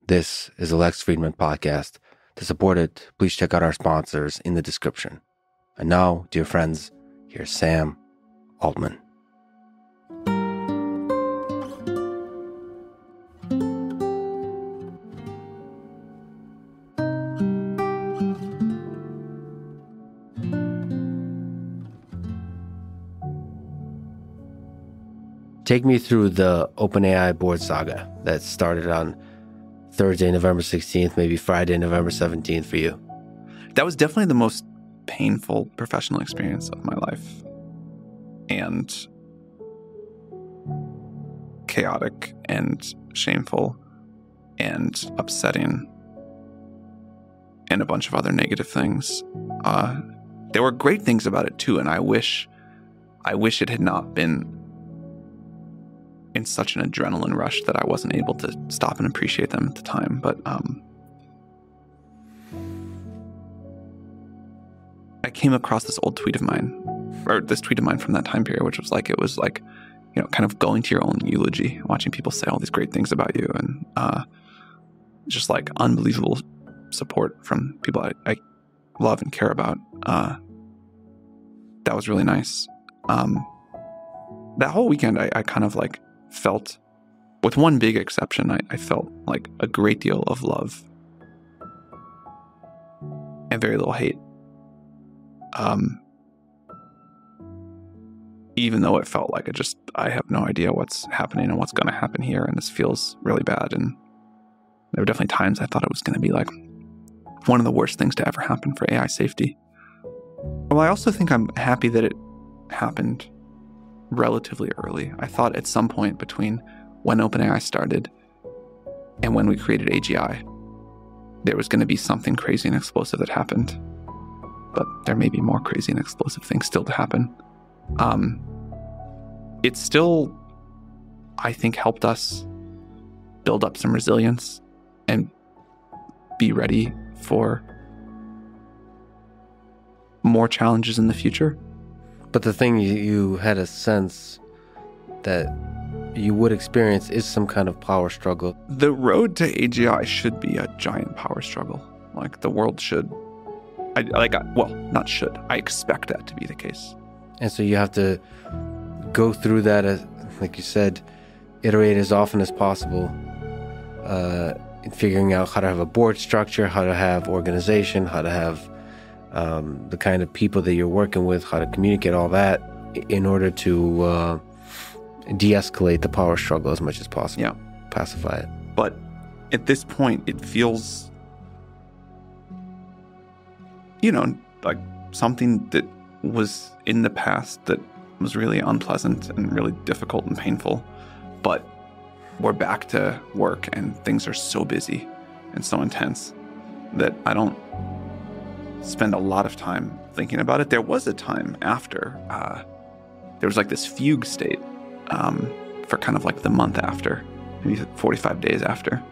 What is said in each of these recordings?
This is the Lex Friedman podcast. To support it, please check out our sponsors in the description. And now, dear friends, here's Sam Altman. Take me through the OpenAI board saga that started on Thursday, November 16th, maybe Friday, November 17th for you. That was definitely the most painful professional experience of my life. And chaotic and shameful and upsetting and a bunch of other negative things. There were great things about it too, and I wish it had not been in such an adrenaline rush that I wasn't able to stop and appreciate them at the time. But I came across this tweet of mine from that time period, which was like, kind of going to your own eulogy, watching people say all these great things about you, and just like unbelievable support from people I love and care about. That was really nice. That whole weekend, I kind of like felt, with one big exception, I felt like a great deal of love and very little hate. Even though it felt like I have no idea what's happening and what's going to happen here, and this feels really bad. And there were definitely times I thought it was going to be like one of the worst things to ever happen for AI safety. Well, I also think I'm happy that it happened relatively early. I thought at some point between when OpenAI started and when we created AGI, there was going to be something crazy and explosive that happened. But there may be more crazy and explosive things still to happen. It still, I think, helped us build up some resilience and be ready for more challenges in the future. But the thing you had a sense that you would experience is some kind of power struggle. The road to AGI should be a giant power struggle. Like, the world should. Not should. I expect that to be the case. And so you have to go through that, as, like you said, iterate as often as possible in figuring out how to have a board structure, how to have organization, how to have the kind of people that you're working with, how to communicate all that in order to de-escalate the power struggle as much as possible. Yeah. Pacify it. But at this point, it feels, like something that was in the past that was really unpleasant and really difficult and painful. But we're back to work and things are so busy and so intense that I don't spend a lot of time thinking about it. There was a time after, there was like this fugue state for kind of like the month after, maybe 45 days after,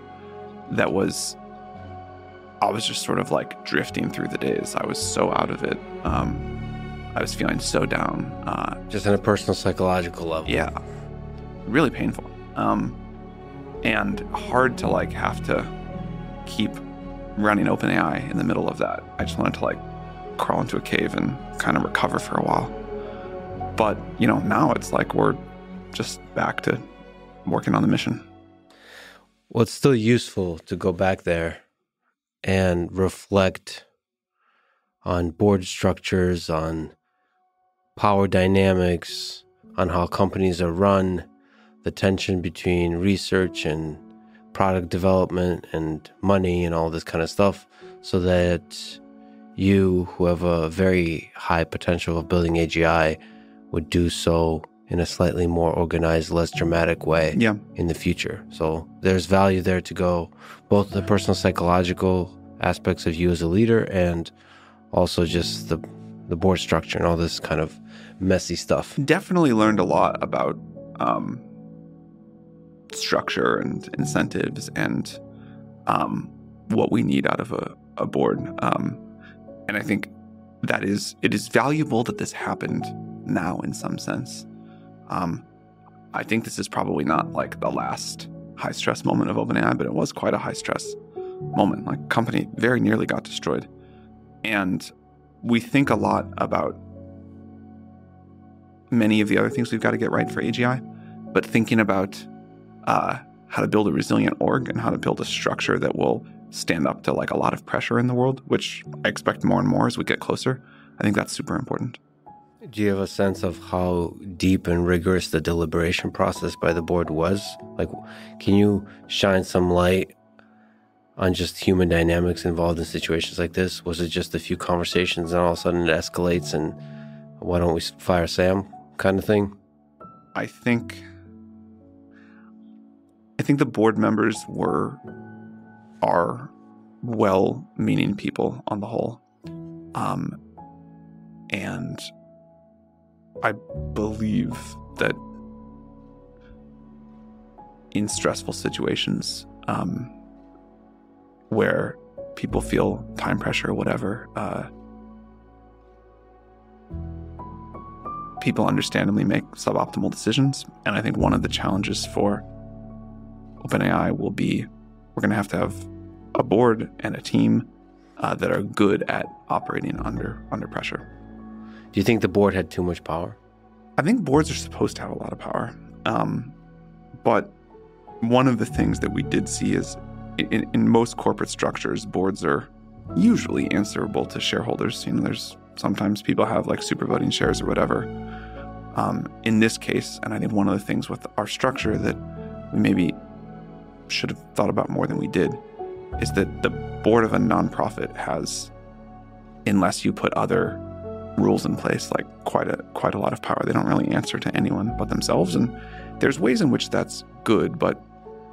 I was just sort of like drifting through the days. I was so out of it. I was feeling so down. Just on a personal psychological level. Yeah. Really painful. And hard to like have to keep running OpenAI in the middle of that. I just wanted to like crawl into a cave and kind of recover for a while. But, now it's like we're just back to working on the mission. Well, it's still useful to go back there and reflect on board structures, on power dynamics, on how companies are run, the tension between research and product development and money and all this kind of stuff, so that you, who have a very high potential of building AGI, would do so in a slightly more organized, less dramatic way in the future. So there's value there to go, both the personal psychological aspects of you as a leader and also just the board structure and all this kind of messy stuff. Definitely learned a lot about structure and incentives and what we need out of a board. And I think it is valuable that this happened now in some sense. I think this is probably not like the last high stress moment of OpenAI, but it was quite a high stress moment. Like, company very nearly got destroyed. And we think a lot about many of the other things we've got to get right for AGI, but thinking about how to build a resilient org and how to build a structure that will stand up to like a lot of pressure in the world, which I expect more and more as we get closer. I think that's super important. Do you have a sense of how deep and rigorous the deliberation process by the board was? Like, can you shine some light on just human dynamics involved in situations like this? Was it just a few conversations and all of a sudden it escalates and why don't we fire Sam kind of thing? I think the board members are well-meaning people on the whole. And I believe that in stressful situations where people feel time pressure or whatever, people understandably make suboptimal decisions. And I think one of the challenges for OpenAI will be we're going to have a board and a team that are good at operating under pressure. Do you think the board had too much power? I think boards are supposed to have a lot of power. But one of the things that we did see is in most corporate structures, boards are usually answerable to shareholders. You know, there's sometimes people have like super voting shares or whatever. In this case, and I think one of the things with our structure that we maybe should have thought about more than we did is that the board of a nonprofit has, unless you put other rules in place, like quite a lot of power. They don't really answer to anyone but themselves. And there's ways in which that's good, but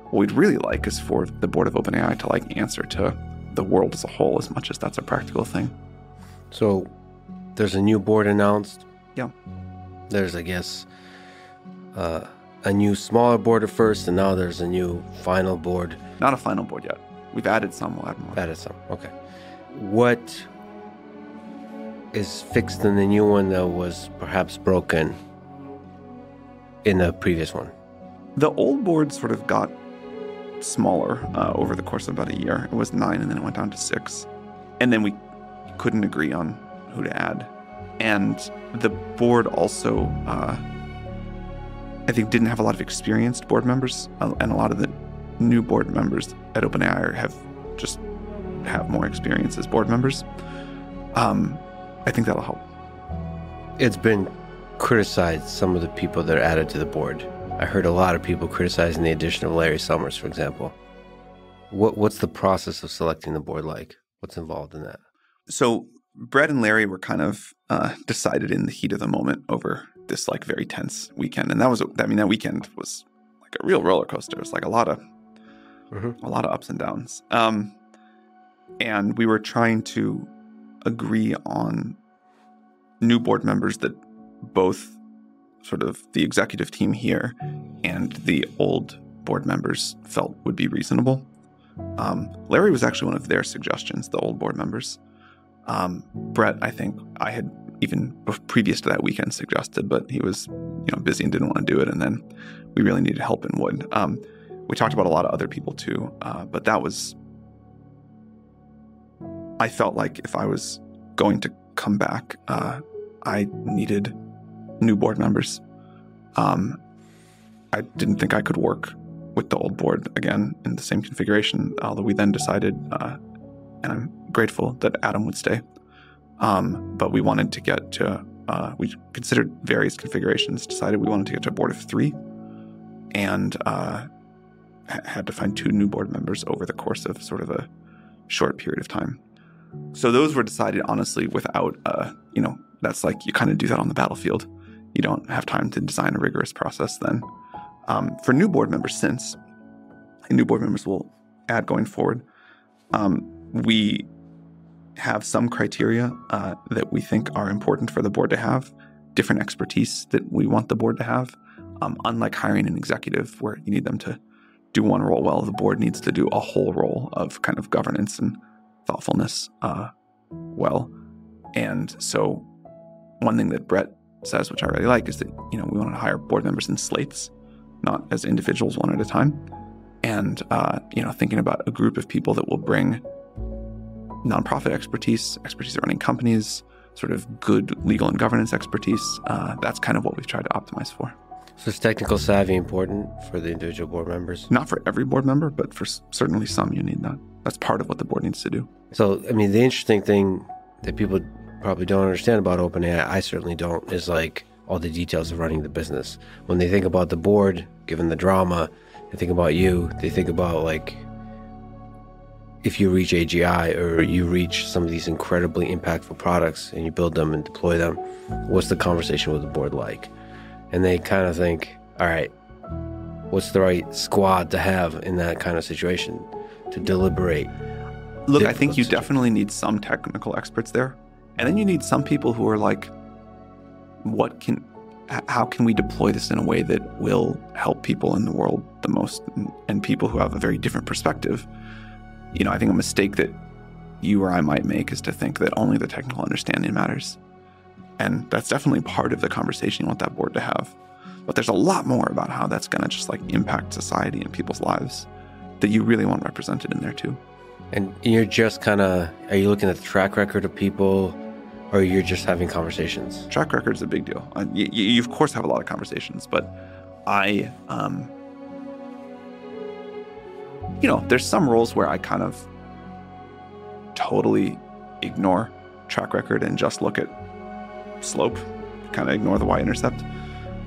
what we'd really like is for the board of OpenAI to like answer to the world as a whole as much as that's a practical thing. So there's a new board announced. Yeah. There's, I guess, a new smaller board at first, and now there's a new final board. Not a final board yet. We've added some, we'll add more. Added some, okay. What is fixed in the new one that was perhaps broken in the previous one? The old board sort of got smaller over the course of about a year. It was 9 and then it went down to 6. And then we couldn't agree on who to add. And the board also, I think, didn't have a lot of experienced board members. And a lot of the new board members at OpenAI have more experience as board members. I think that'll help. It's been criticized, some of the people that are added to the board. I heard a lot of people criticizing the addition of Larry Summers, for example. What's the process of selecting the board like? What's involved in that? So Brett and Larry were kind of decided in the heat of the moment over this like very tense weekend. And that weekend was like a real roller coaster. It was like a lot of ups and downs. And we were trying to agree on new board members that both sort of the executive team here and the old board members felt would be reasonable. Larry was actually one of their suggestions, the old board members. Brett, I think I had even previous to that weekend suggested, but he was busy and didn't want to do it. And then we really needed help in wood. We talked about a lot of other people too, but that was, I felt like if I was going to come back, I needed new board members. I didn't think I could work with the old board again in the same configuration, although we then decided, and I'm grateful that Adam would stay, but we wanted to get to, we considered various configurations, decided we wanted to get to a board of 3, and had to find 2 new board members over the course of sort of a short period of time. So those were decided, honestly, without, that's like you kind of do that on the battlefield. You don't have time to design a rigorous process then. For new board members, and new board members will add going forward, we have some criteria that we think are important for the board to have, different expertise that we want the board to have. Unlike hiring an executive where you need them to do one role well, the board needs to do a whole role of kind of governance and thoughtfulness well. And so one thing that Brett says, which I really like, is that, we want to hire board members in slates, not as individuals one at a time. and thinking about a group of people that will bring nonprofit expertise running companies, sort of good legal and governance expertise. That's kind of what we've tried to optimize for. So is technical savvy important for the individual board members? Not for every board member, but for certainly some, you need that. That's part of what the board needs to do. So, I mean, the interesting thing that people probably don't understand about OpenAI, I certainly don't, is like all the details of running the business. When they think about the board, given the drama, they think about you, they think about like if you reach AGI or you reach some of these incredibly impactful products and you build them and deploy them, what's the conversation with the board like? And they kind of think, all right, what's the right squad to have in that kind of situation to deliberate? Look, I think you definitely need some technical experts there. And then you need some people who are like, how can we deploy this in a way that will help people in the world the most, and people who have a very different perspective? I think a mistake that you or I might make is to think that only the technical understanding matters. And that's definitely part of the conversation you want that board to have. But there's a lot more about how that's going to just like impact society and people's lives that you really want represented in there too. And you're just are you looking at the track record of people, or you're just having conversations? Track record is a big deal. You of course have a lot of conversations, but there's some roles where I kind of totally ignore track record and just look at slope, kind of ignore the y-intercept.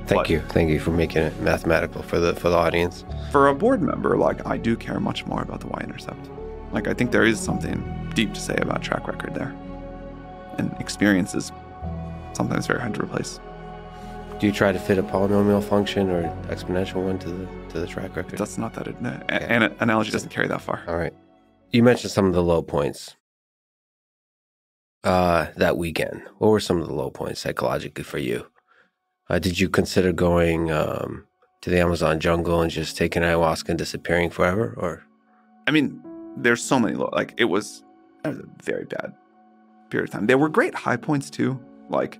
Thank you for making it mathematical for the audience. For a board member, like, I do care much more about the y-intercept. Like, I think there is something deep to say about track record there. And experience is sometimes very hard to replace. Do you try to fit a polynomial function or exponential one to the track record? That's not that an analogy doesn't carry that far. All right. You mentioned some of the low points that weekend. What were some of the low points psychologically for you? Did you consider going to the Amazon jungle and just taking ayahuasca and disappearing forever? Or, I mean, there's so many low. Like, it was a very bad period of time. There were great high points too. Like,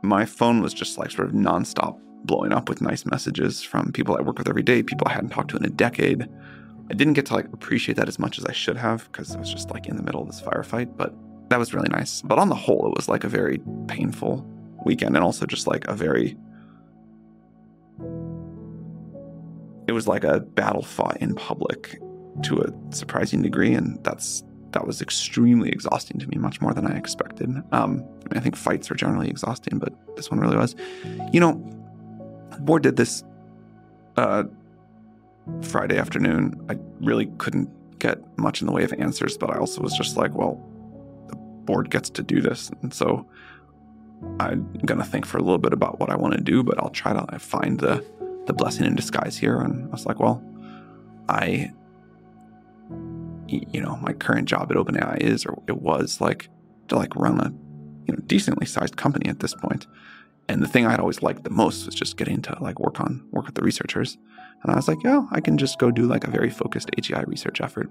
my phone was just like sort of nonstop blowing up with nice messages from people I work with every day, people I hadn't talked to in a decade. I didn't get to like appreciate that as much as I should have because I was just like in the middle of this firefight, but that was really nice. But on the whole, it was like a very painful weekend, and also just like it was like a battle fought in public to a surprising degree, and that was extremely exhausting to me, much more than I expected. I think fights are generally exhausting, but this one really was. The board did this Friday afternoon. I really couldn't get much in the way of answers, but I also was just like, well, the board gets to do this. And so I'm going to think for a little bit about what I want to do, but I'll try to find the blessing in disguise here. And I was like, well, my current job at OpenAI it was like to like run a decently sized company at this point. And the thing I'd always liked the most was just getting to like work with the researchers. And I was like, yeah, I can just go do like a very focused AGI research effort.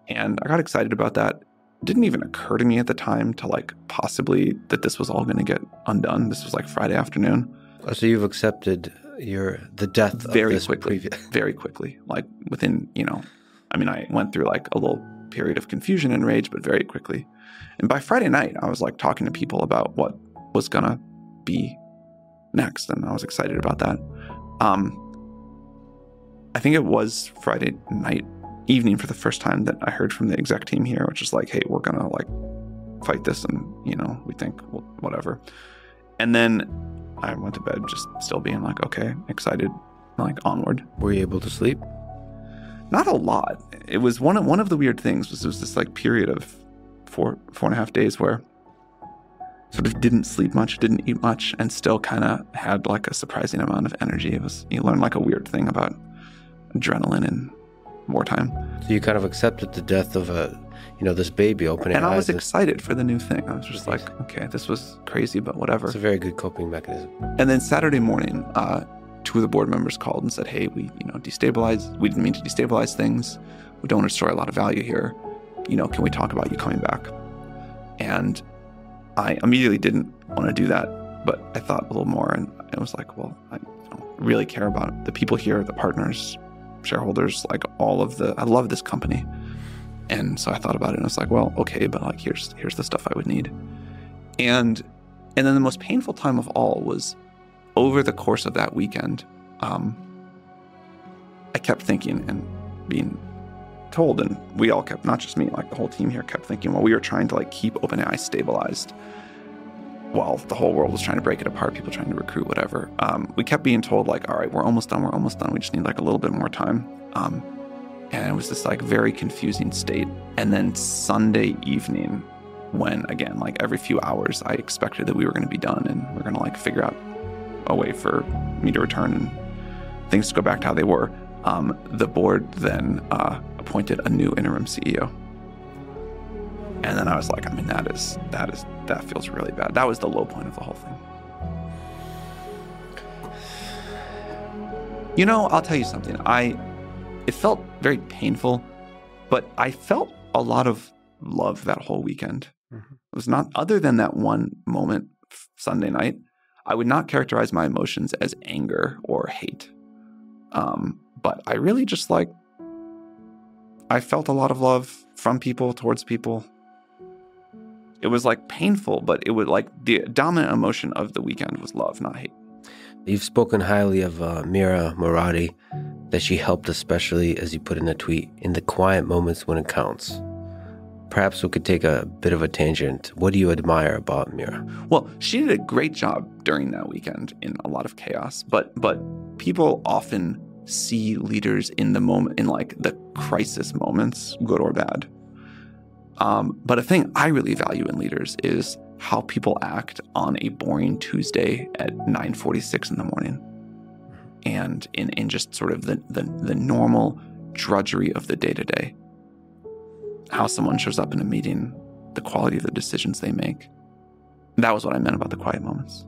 And I got excited about that. It didn't even occur to me at the time to like possibly that this was all going to get undone. This was like Friday afternoon. Oh, so you've accepted the death very of this quickly, very quickly. Like within, I went through like a little period of confusion and rage, but very quickly. And by Friday night, I was like talking to people about what was going to be next. And I was excited about that. I think it was Friday evening for the first time that I heard from the exec team here, which is like, hey, we're going to like fight this. And, we think whatever. And then I went to bed just still being like, okay, excited, like onward. Were you able to sleep? Not a lot. It was one of the weird things was this like period of four and a half days where sort of didn't sleep much, didn't eat much, and still kind of had like a surprising amount of energy. You learn like a weird thing about adrenaline in wartime. So you kind of accepted the death of this baby opening. And I was excited for the new thing. I was just like, okay, this was crazy, but whatever. It's a very good coping mechanism. And then Saturday morning, two of the board members called and said, hey, we didn't mean to destabilize things. We don't want to destroy a lot of value here. Can we talk about you coming back? And I immediately didn't want to do that, but I thought a little more, and I was like, well, really care about the people here, the partners, shareholders, like all of I love this company. And so I thought about it and I was like, well, okay, but like here's the stuff I would need. And then the most painful time of all was over the course of that weekend. I kept thinking and being told, and we all kept, not just me, like the whole team here kept thinking, while we were trying to like keep OpenAI stabilized while the whole world was trying to break it apart, people trying to recruit, whatever. We kept being told like, all right, we're almost done. We just need like a little bit more time. And it was this like very confusing state. And then Sunday evening, when again, like every few hours, I expected that we were going to be done and we're going to like figure out a way for me to return and things to go back to how they were. The board then appointed a new interim CEO. And then I was like, I mean, that feels really bad. That was the low point of the whole thing. You know, I'll tell you something. It felt very painful, but I felt a lot of love that whole weekend. Mm-hmm. It was not, other than that one moment Sunday night, I would not characterize my emotions as anger or hate. But I really just like, I felt a lot of love from people towards people. It was like painful, but it was like the dominant emotion of the weekend was love, not hate. You've spoken highly of Mira Murati, that she helped especially, as you put in a tweet, in the quiet moments when it counts. Perhaps we could take a bit of a tangent. What do you admire about Mira? Well, she did a great job during that weekend in a lot of chaos, but people often see leaders in the moment, in like the crisis moments, good or bad. But a thing I really value in leaders is how people act on a boring Tuesday at 9:46 in the morning. And in just sort of the normal drudgery of the day-to-day. How someone shows up in a meeting, the quality of the decisions they make. That was what I meant about the quiet moments.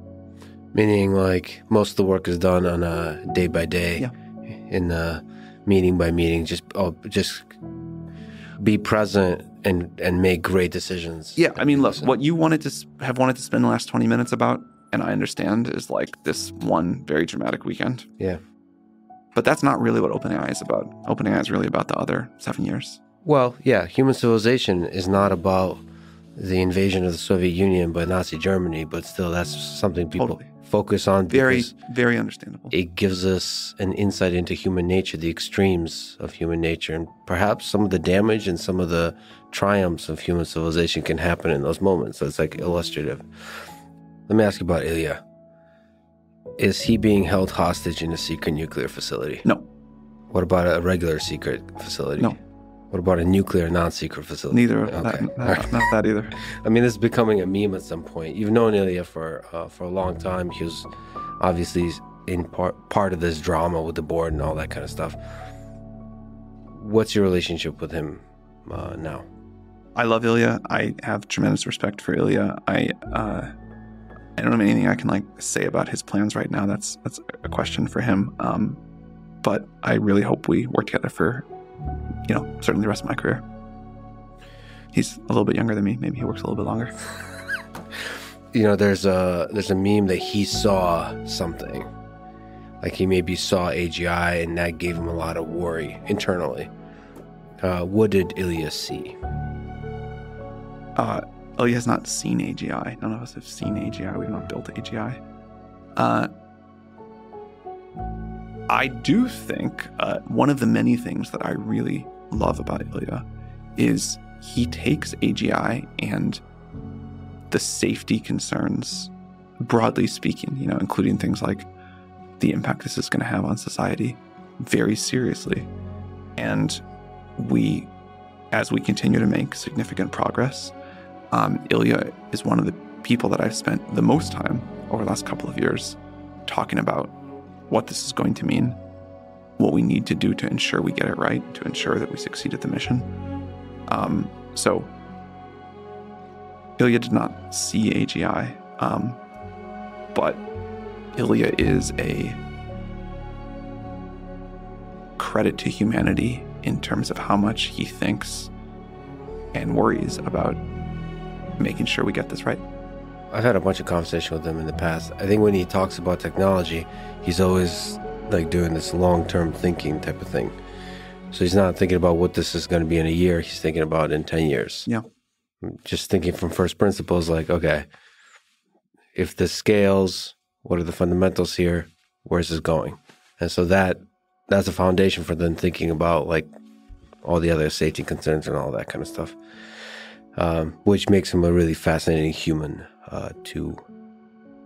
Meaning like most of the work is done on a day by day, yeah. In a meeting by meeting, just be present and make great decisions. Yeah, I mean, look, what you wanted to spend the last 20 minutes about, and I understand, is like this one very dramatic weekend. Yeah. But that's not really what OpenAI is about. OpenAI is really about the other 7 years. Well, yeah, human civilization is not about the invasion of the Soviet Union by Nazi Germany, but still that's something people focus on. Very, very understandable. It gives us an insight into human nature, the extremes of human nature, and perhaps some of the damage and some of the triumphs of human civilization can happen in those moments. So it's like illustrative. Let me ask you about Ilya. Is he being held hostage in a secret nuclear facility? No. What about a regular secret facility? No. What about a nuclear non-secret facility? Neither. Okay. Not that either. I mean, this is becoming a meme at some point. You've known Ilya for a long time. He was obviously in part of this drama with the board and all that kind of stuff. What's your relationship with him now? I love Ilya. I have tremendous respect for Ilya. I don't have anything I can like say about his plans right now. That's a question for him. But I really hope we work together for, certainly the rest of my career. He's a little bit younger than me. Maybe he works a little bit longer. There's a meme that he saw something. Like he maybe saw AGI and that gave him a lot of worry internally. What did Ilya see? Ilya has not seen AGI. None of us have seen AGI. We've not built AGI. I do think one of the many things that I really love about Ilya is he takes AGI and the safety concerns, broadly speaking, including things like the impact this is going to have on society, very seriously. And as we continue to make significant progress, Ilya is one of the people that I've spent the most time over the last couple of years talking about what this is going to mean, what we need to do to ensure we get it right, to ensure that we succeed at the mission. So Ilya did not see AGI, but Ilya is a credit to humanity in terms of how much he thinks and worries about making sure we get this right. I've had a bunch of conversation with him in the past. I think when he talks about technology, he's always like doing this long-term thinking type of thing. So he's not thinking about what this is going to be in a year. He's thinking about it in 10 years. Yeah. Just thinking from first principles, like, okay, if this scales, what are the fundamentals here? Where's this going? And so that's a foundation for them thinking about like all the other safety concerns and all that kind of stuff, which makes him a really fascinating human to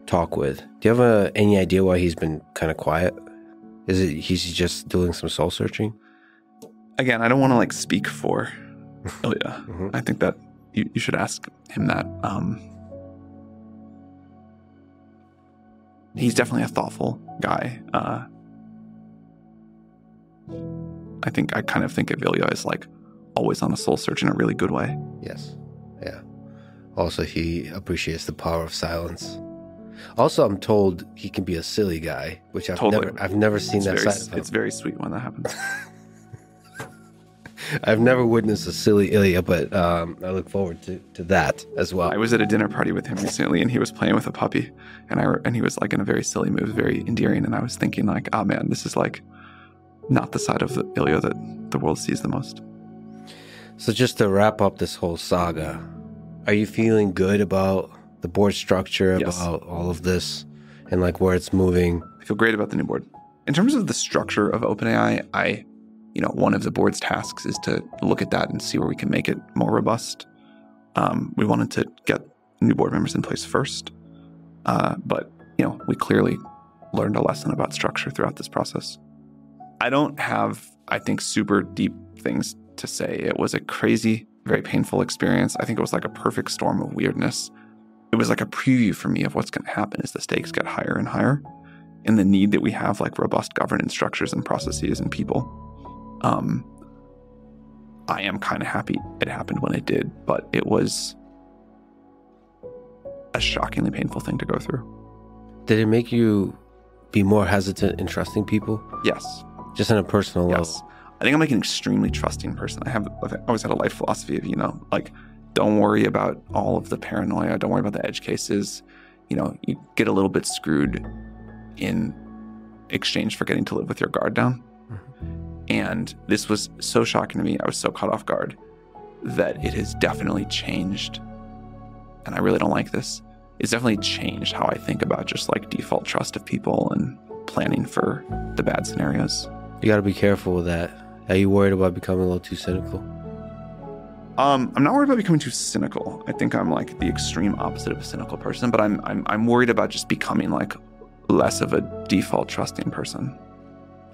talk with. Do you have any idea why he's been kind of quiet? Is it he's just doing some soul searching? Again, I don't want to like speak for Ilya. I think that you should ask him that. He's definitely a thoughtful guy. I kind of think of Ilya as like always on a soul search in a really good way. Yes. Yeah. Also, he appreciates the power of silence. Also, I'm told he can be a silly guy, which I've never seen that side of him. It's very sweet when that happens. I've never witnessed a silly Ilya, but I look forward to that as well. I was at a dinner party with him recently, and he was playing with a puppy, and he was like in a very silly mood, very endearing, and I was thinking like, oh man, this is like not the side of the Ilya that the world sees the most. So just to wrap up this whole saga, are you feeling good about the board structure, Yes. about all of this, and like where it's moving? I feel great about the new board. In terms of the structure of OpenAI, one of the board's tasks is to look at that and see where we can make it more robust. We wanted to get new board members in place first, but we clearly learned a lesson about structure throughout this process. I don't have, I think, super deep things to say. It was a crazy, very painful experience. I think it was like a perfect storm of weirdness. It was like a preview for me of what's going to happen as the stakes get higher and higher, and the need that we have like robust governance structures and processes and people. I am kind of happy it happened when it did, but it was a shockingly painful thing to go through. Did it make you be more hesitant in trusting people? Yes. Just on a personal level? Yes. I think I'm like an extremely trusting person. I've always had a life philosophy of, like, don't worry about all of the paranoia. Don't worry about the edge cases. You get a little bit screwed in exchange for getting to live with your guard down. And this was so shocking to me. I was so caught off guard that it has definitely changed. And I really don't like this. It's definitely changed how I think about just like default trust of people and planning for the bad scenarios. You got to be careful with that. Are you worried about becoming a little too cynical? I'm not worried about becoming too cynical. I think I'm like the extreme opposite of a cynical person, but I'm worried about just becoming like less of a default trusting person.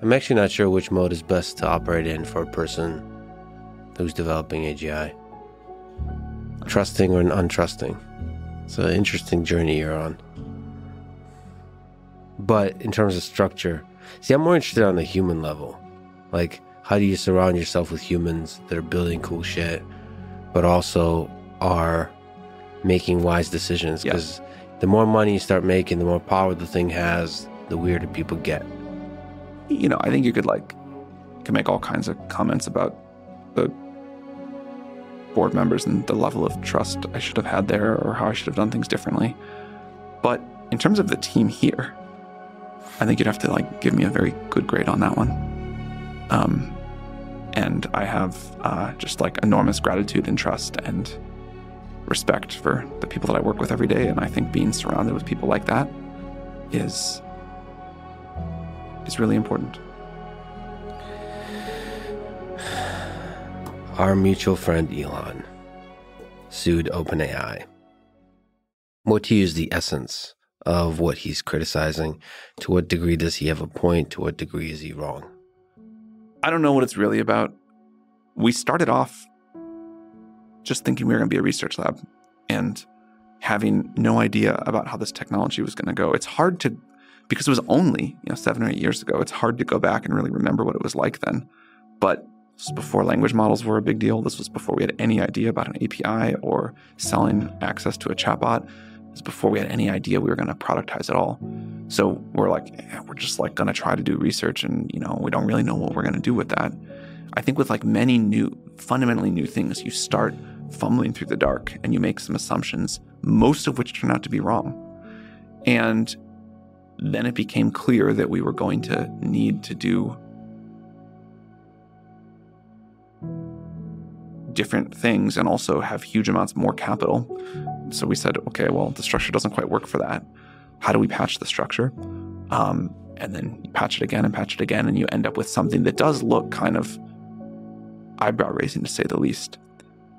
I'm actually not sure which mode is best to operate in for a person who's developing AGI. Trusting or untrusting. It's an interesting journey you're on. But in terms of structure, see, I'm more interested on the human level. Like, how do you surround yourself with humans that are building cool shit, but also are making wise decisions? Because the more money you start making, the more power the thing has, the weirder people get. I think you could make all kinds of comments about the board members and the level of trust I should have had there or how I should have done things differently. But in terms of the team here, I think you'd have to give me a very good grade on that one. And I have just enormous gratitude and trust and respect for the people that I work with every day. And I think being surrounded with people like that is really important. Our mutual friend Elon sued OpenAI. What to you is the essence of what he's criticizing? To what degree does he have a point? To what degree is he wrong? I don't know what it's really about. We started off just thinking we were going to be a research lab and having no idea about how this technology was going to go. It's hard to, because it was only 7 or 8 years ago, it's hard to go back and really remember what it was like then. But this was before language models were a big deal. This was before we had any idea about an API or selling access to a chatbot. It was before we had any idea we were going to productize it all. So we're we're just going to try to do research, and we don't really know what we're going to do with that. I think with many fundamentally new things, you start fumbling through the dark and you make some assumptions most of which turned out to be wrong. And then it became clear that we were going to need to do different things and also have huge amounts more capital. So we said, okay, well, the structure doesn't quite work for that. How do we patch the structure? And then you patch it again, and you end up with something that does look kind of eyebrow-raising, to say the least.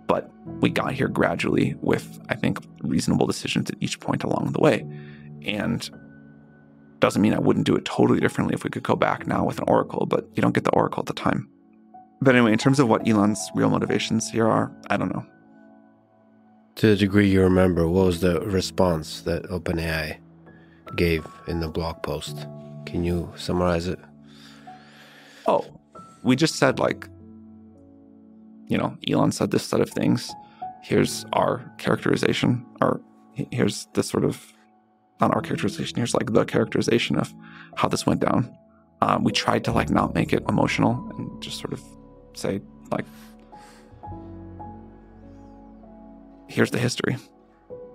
But we got here gradually with, I think, reasonable decisions at each point along the way. And doesn't mean I wouldn't do it totally differently if we could go back now with an oracle, but you don't get the oracle at the time. But anyway, in terms of what Elon's real motivations here are, I don't know. To the degree you remember, what was the response that OpenAI gave in the blog post? Can you summarize it? Oh, we just said, like, Elon said this set of things. Here's our characterization, or here's the sort of, not our characterization, here's like the characterization of how this went down. We tried to like not make it emotional and just sort of say like, here's the history.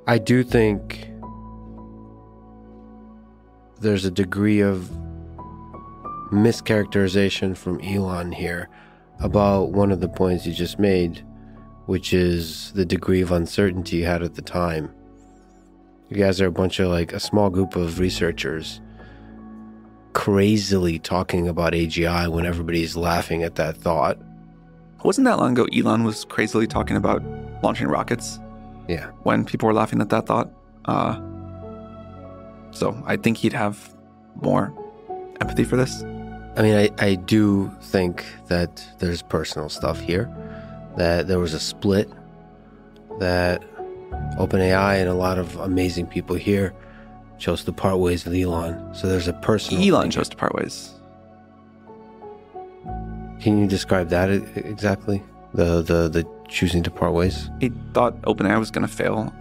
I do think there's a degree of mischaracterization from Elon here about one of the points you just made, which is the degree of uncertainty you had at the time. You guys are a bunch of like a small group of researchers crazily talking about AGI when everybody's laughing at that thought. Wasn't that long ago Elon was crazily talking about launching rockets? Yeah. When people were laughing at that thought. So I think he'd have more empathy for this. I mean, I do think that there's personal stuff here, that there was a split, that OpenAI and a lot of amazing people here chose to part ways with Elon. So there's a personal Elon chose to part ways. Can you describe that exactly? The choosing to part ways? He thought OpenAI was going to fail.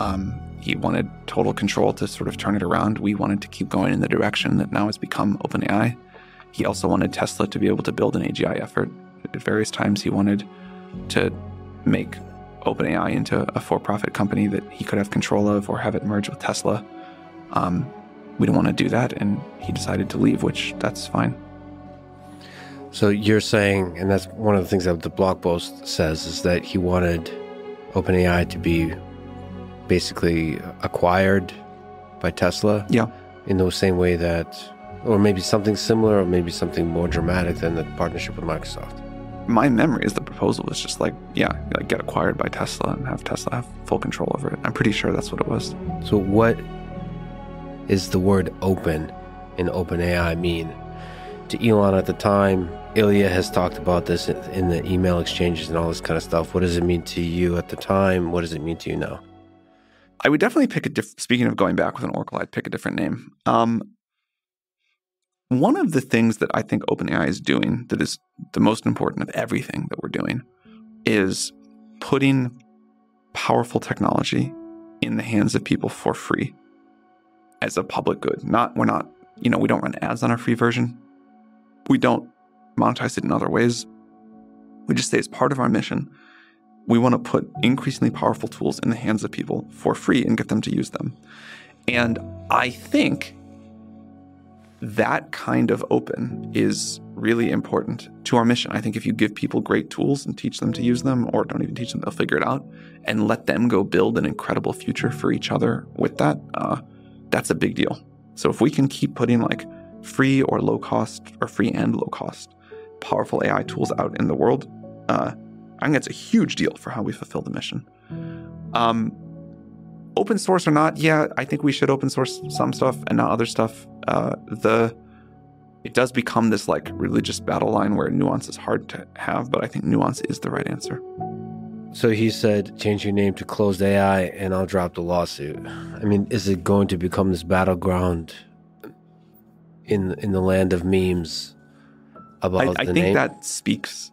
He wanted total control to sort of turn it around. We wanted to keep going in the direction that now has become OpenAI. He also wanted Tesla to be able to build an AGI effort. At various times, he wanted to make OpenAI into a for-profit company that he could have control of or have it merge with Tesla. We didn't want to do that, and he decided to leave, which that's fine. So you're saying, and that's one of the things that the blog post says, is that he wanted OpenAI to be basically acquired by Tesla? Yeah. In the same way that, or maybe something similar, or maybe something more dramatic than the partnership with Microsoft. My memory is the proposal was just like, get acquired by Tesla and have Tesla have full control over it. I'm pretty sure that's what it was. So what is the word open in OpenAI mean? To Elon at the time, Ilya has talked about this in the email exchanges and all this kind of stuff. What does it mean to you at the time? What does it mean to you now? I would definitely pick speaking of going back with an oracle, I'd pick a different name. One of the things that I think OpenAI is doing that is the most important of everything that we're doing is putting powerful technology in the hands of people for free as a public good. We don't run ads on our free version. We don't monetize it in other ways. We just say as part of our mission, we want to put increasingly powerful tools in the hands of people for free and get them to use them. And I think that kind of open is really important to our mission. I think if you give people great tools and teach them to use them, or don't even teach them, they'll figure it out, and let them go build an incredible future for each other with that, that's a big deal. So if we can keep putting like free or low cost, or free and low cost, powerful AI tools out in the world, I think that's a huge deal for how we fulfill the mission. Open source or not, I think we should open source some stuff and not other stuff. It does become this like religious battle line where nuance is hard to have, but I think nuance is the right answer. So he said, change your name to Closed AI and I'll drop the lawsuit. I mean, is it going to become this battleground in the land of memes about the name? I think that speaks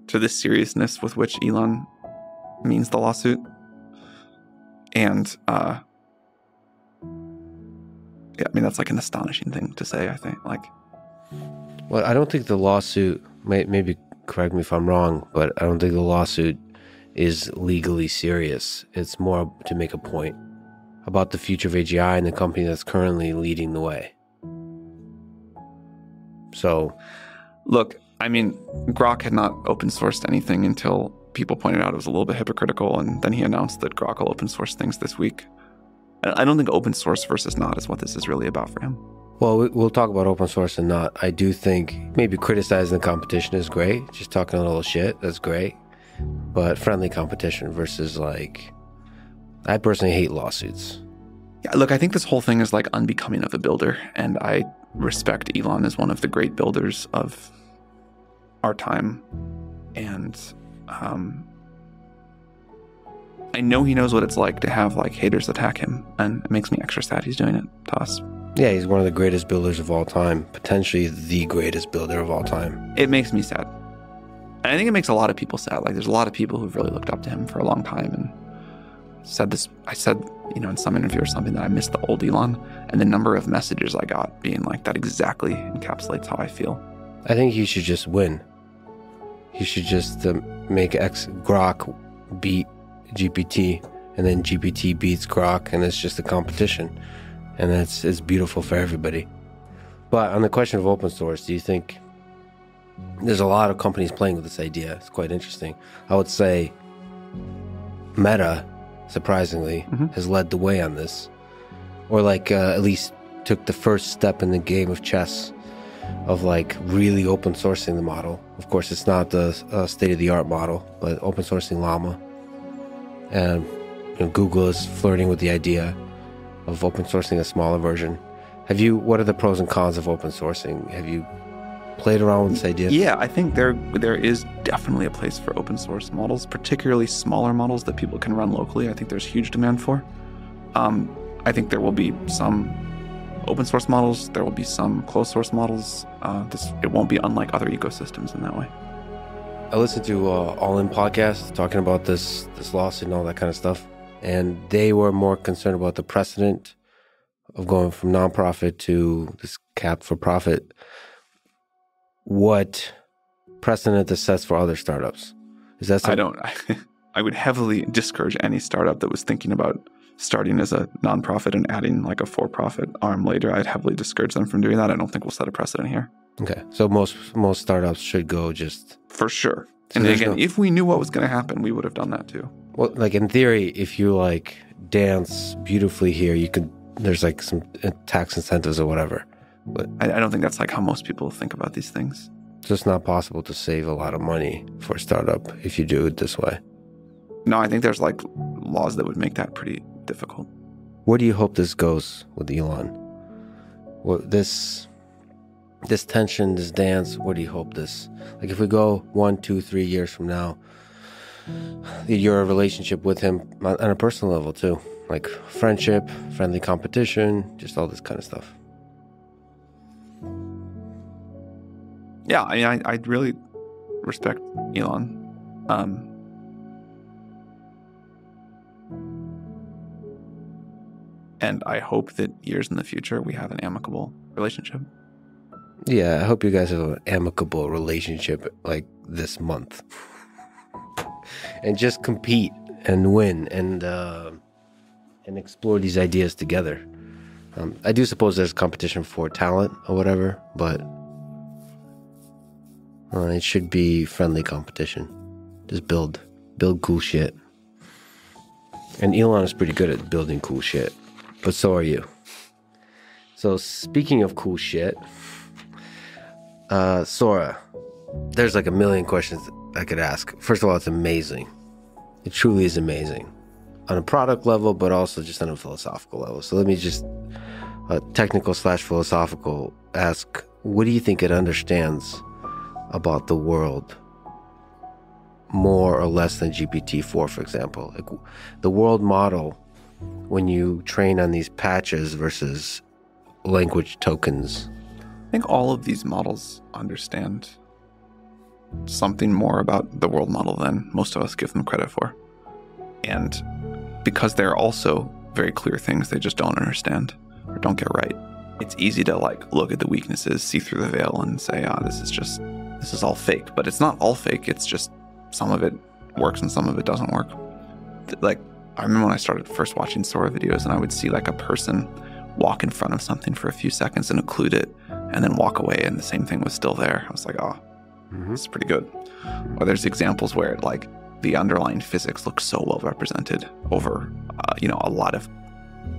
to the seriousness with which Elon means the lawsuit. And that's like an astonishing thing to say, I think. Well, I don't think the lawsuit, maybe correct me if I'm wrong, but I don't think the lawsuit is legally serious. It's more to make a point about the future of AGI and the company that's currently leading the way. So, look, I mean, Grok had not open sourced anything until people pointed out it was a little bit hypocritical, and then he announced that Grok will open source things this week. I don't think open source versus not is what this is really about for him. Well, we'll talk about open source and not. I do think maybe criticizing the competition is great. Just talking a little shit, that's great. But friendly competition versus like, I personally hate lawsuits. Yeah, look, I think this whole thing is like unbecoming of a builder, and I respect Elon as one of the great builders of our time. And I know he knows what it's like to have like haters attack him, and it makes me extra sad he's doing it to us. Yeah, he's one of the greatest builders of all time, potentially the greatest builder of all time. It makes me sad. And I think it makes a lot of people sad. Like, there's a lot of people who've really looked up to him for a long time, and said this. I said, in some interview or something, that I missed the old Elon, and the number of messages I got being like, that exactly encapsulates how I feel. I think he should just win. He should just make Grok beat GPT, and then GPT beats Grok, and it's just a competition. And it's beautiful for everybody. But on the question of open source, do you think there's a lot of companies playing with this idea? It's quite interesting. I would say Meta, surprisingly, has led the way on this. Or like at least took the first step in the game of chess of like really open sourcing the model. Of course, it's not the state-of-the-art model, but open sourcing Llama. And Google is flirting with the idea of open sourcing a smaller version. What are the pros and cons of open sourcing? Have you played around with this idea? Yeah, I think there is definitely a place for open source models, particularly smaller models that people can run locally. I think there's huge demand for. I think there will be some open source models. There will be some closed source models. It won't be unlike other ecosystems in that way. I listened to All In podcast talking about this lawsuit and all that kind of stuff. And they were more concerned about the precedent of going from nonprofit to this cap for profit. What precedent this sets for other startups? Is that something? I would heavily discourage any startup that was thinking about starting as a nonprofit and adding like a for-profit arm later. I'd heavily discourage them from doing that. I don't think we'll set a precedent here. Okay. So most startups should go just... For sure. So and again, if we knew what was going to happen, we would have done that too. Well, like in theory, if you like dance beautifully here, there's like some tax incentives or whatever. But I don't think that's like how most people think about these things. It's just not possible to save a lot of money for a startup if you do it this way. No, I think there's like laws that would make that pretty difficult. Where do you hope this goes with Elon? Well, this tension, this dance, where do you hope this? Like if we go 1, 2, 3 years from now, your relationship with him on a personal level too, like friendship, friendly competition, just all this kind of stuff. Yeah, I mean, I really respect Elon. And I hope that years in the future we have an amicable relationship. Yeah, I hope you guys have an amicable relationship like this month. And just compete and win and explore these ideas together. I do suppose there's competition for talent or whatever, but it should be friendly competition. Just build cool shit. And Elon is pretty good at building cool shit, but so are you. So speaking of cool shit, Sora, there's like a million questions I could ask. First of all, it's amazing. It truly is amazing on a product level, but also just on a philosophical level. So let me just, technical/philosophical, ask, what do you think it understands about the world more or less than GPT-4, for example? Like the world model, when you train on these patches versus language tokens. I think all of these models understand something more about the world model than most of us give them credit for. And because they're also very clear things they just don't understand or don't get right, it's easy to like look at the weaknesses, see through the veil and say, this is all fake. But it's not all fake. It's just some of it works and some of it doesn't work. Like, I remember when I started first watching Sora videos and I would see like a person walk in front of something for a few seconds and occlude it and then walk away and the same thing was still there. I was like, oh, this is pretty good. Or there's examples where like the underlying physics looks so well represented over, a lot of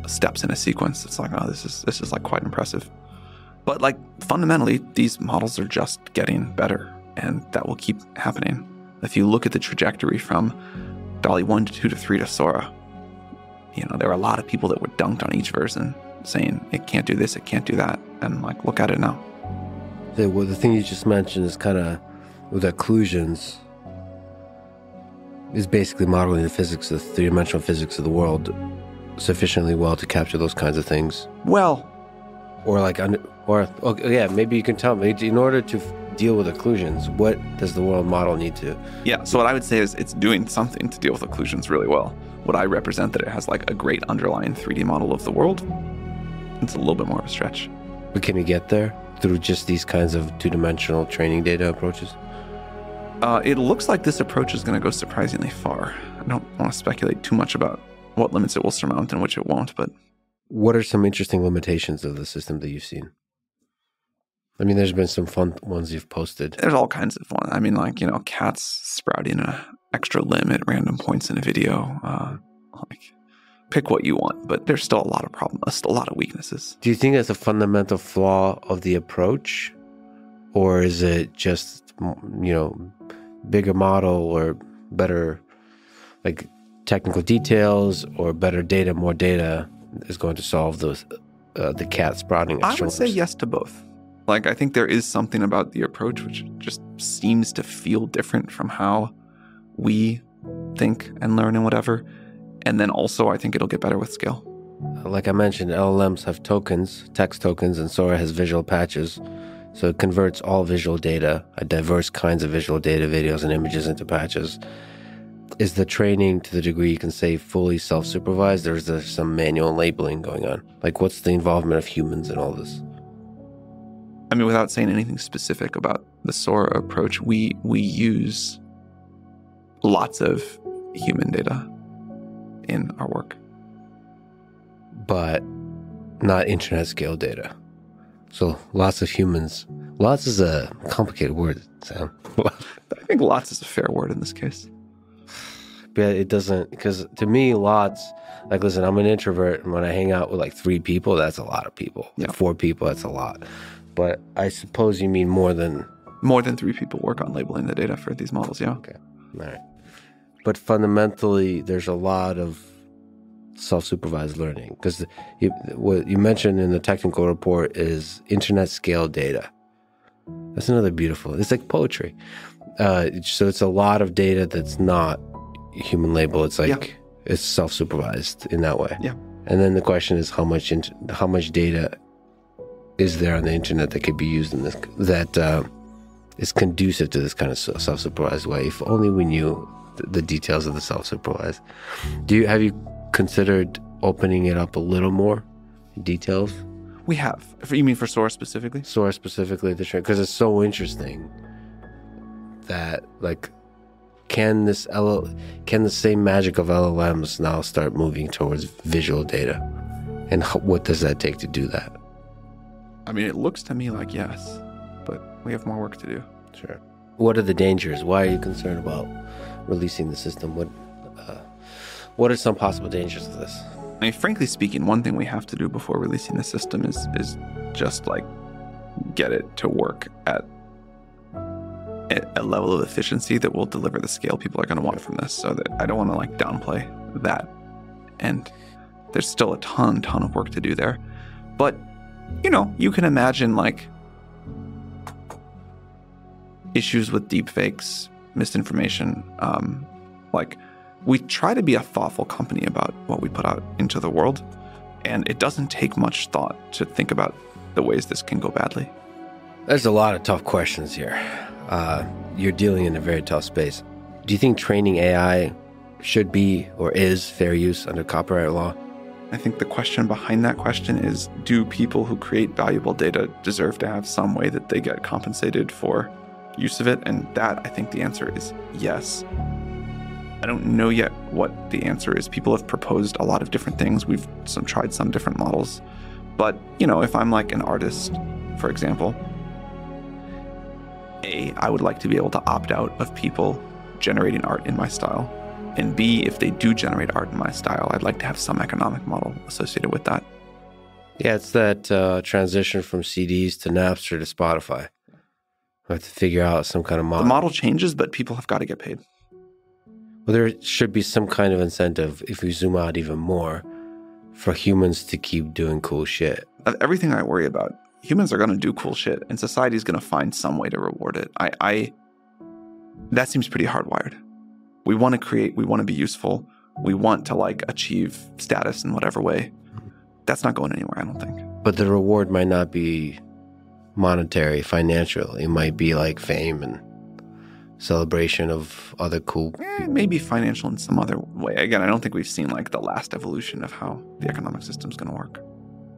steps in a sequence. It's like, oh, this is like quite impressive. But like fundamentally, these models are just getting better and that will keep happening. If you look at the trajectory from DALL-E 1 to 2 to 3 to Sora, there were a lot of people that were dunked on each version saying it can't do this, it can't do that. And like, look at it now. The thing you just mentioned is kind of with occlusions is basically modeling the physics, the three-dimensional physics of the world sufficiently well to capture those kinds of things. Well, maybe you can tell me, in order to deal with occlusions, what does the world model need to? Yeah, so what I would say is it's doing something to deal with occlusions really well. Would I represent that it has like a great underlying 3D model of the world? It's a little bit more of a stretch. But can we get there through just these kinds of two-dimensional training data approaches? It looks like this approach is going to go surprisingly far. I don't want to speculate too much about what limits it will surmount and which it won't, but... What are some interesting limitations of the system that you've seen? I mean, there's been some fun ones you've posted. There's all kinds of fun. I mean, like, cats sprouting an extra limb at random points in a video. Pick what you want, but there's still a lot of problems, still a lot of weaknesses. Do you think that's a fundamental flaw of the approach? Or is it just, bigger model or better, like, technical details or better data, more data is going to solve those the cat sprouting? I would say yes to both. Like, I think there is something about the approach which just seems to feel different from how we think and learn and whatever. And then also, I think it'll get better with scale. Like I mentioned, LLMs have tokens, text tokens, and Sora has visual patches. So it converts all visual data, diverse kinds of visual data, videos and images into patches. Is the training to the degree you can say fully self-supervised, or is there some manual labeling going on? Like, what's the involvement of humans in all this? I mean, without saying anything specific about the Sora approach, we use lots of human data in our work. But not internet scale data. So lots of humans. Lots is a complicated word, Sam. I think lots is a fair word in this case. But it doesn't, because to me, lots, like, listen, I'm an introvert, and when I hang out with like 3 people, that's a lot of people. Yeah. Like 4 people, that's a lot. But I suppose you mean more than 3 people work on labeling the data for these models, yeah. Okay, all right. But fundamentally, there's a lot of self-supervised learning, because what you mentioned in the technical report is internet scale data. That's another beautiful, it's like poetry. So it's a lot of data that's not human label. It's like, it's self-supervised in that way. Yeah. And then the question is how much data is there on the internet that could be used in this, that is conducive to this kind of self-supervised way? If only we knew the details of the self-supervised. Have you considered opening it up a little more details? We have. You mean for Sora specifically? Sora specifically, because it's so interesting that, like, can the same magic of LLMs now start moving towards visual data? And what does that take to do that? I mean, it looks to me like yes, but we have more work to do. Sure. What are the dangers? Why are you concerned about releasing the system? What are some possible dangers of this? I mean, frankly speaking, one thing we have to do before releasing the system is just like get it to work at a level of efficiency that will deliver the scale people are going to want from this. So that I don't want to like downplay that. And there's still a ton of work to do there. But, you can imagine like issues with deepfakes, misinformation. Like, we try to be a thoughtful company about what we put out into the world, and it doesn't take much thought to think about the ways this can go badly. There's a lot of tough questions here. You're dealing in a very tough space. Do you think training AI should be or is fair use under copyright law? I think the question behind that question is, do people who create valuable data deserve to have some way that they get compensated for use of it? And that, I think the answer is yes. I don't know yet what the answer is. People have proposed a lot of different things. We've tried some different models. But, if I'm like an artist, for example, A, I would like to be able to opt out of people generating art in my style. And B, if they do generate art in my style, I'd like to have some economic model associated with that. Yeah, it's that transition from CDs to Napster to Spotify. We have to figure out some kind of model. The model changes, but people have got to get paid. Well, there should be some kind of incentive, if we zoom out even more, for humans to keep doing cool shit. Of everything I worry about, humans are going to do cool shit, and society is going to find some way to reward it. That seems pretty hardwired. We want to create, we want to be useful, we want to achieve status in whatever way. That's not going anywhere, I don't think. But the reward might not be monetary, financial. It might be like fame and celebration of other cool people. Maybe financial in some other way. Again, I don't think we've seen the last evolution of how the economic system's going to work.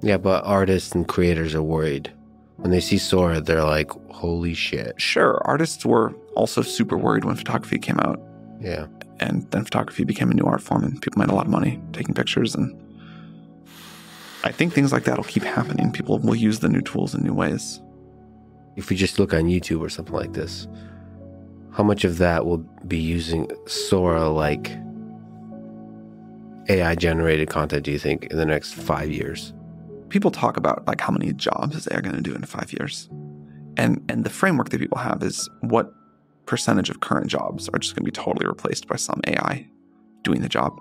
Yeah, but artists and creators are worried. When they see Sora, they're like, holy shit. Sure, artists were also super worried when photography came out. Yeah. And then photography became a new art form and people made a lot of money taking pictures. And I think things like that will keep happening. People will use the new tools in new ways. If we just look on YouTube or something like this, how much of that will be using Sora like AI-generated content, do you think, in the next 5 years? People talk about how many jobs they are going to do in 5 years. And the framework that people have is what percentage of current jobs are just going to be totally replaced by some AI doing the job.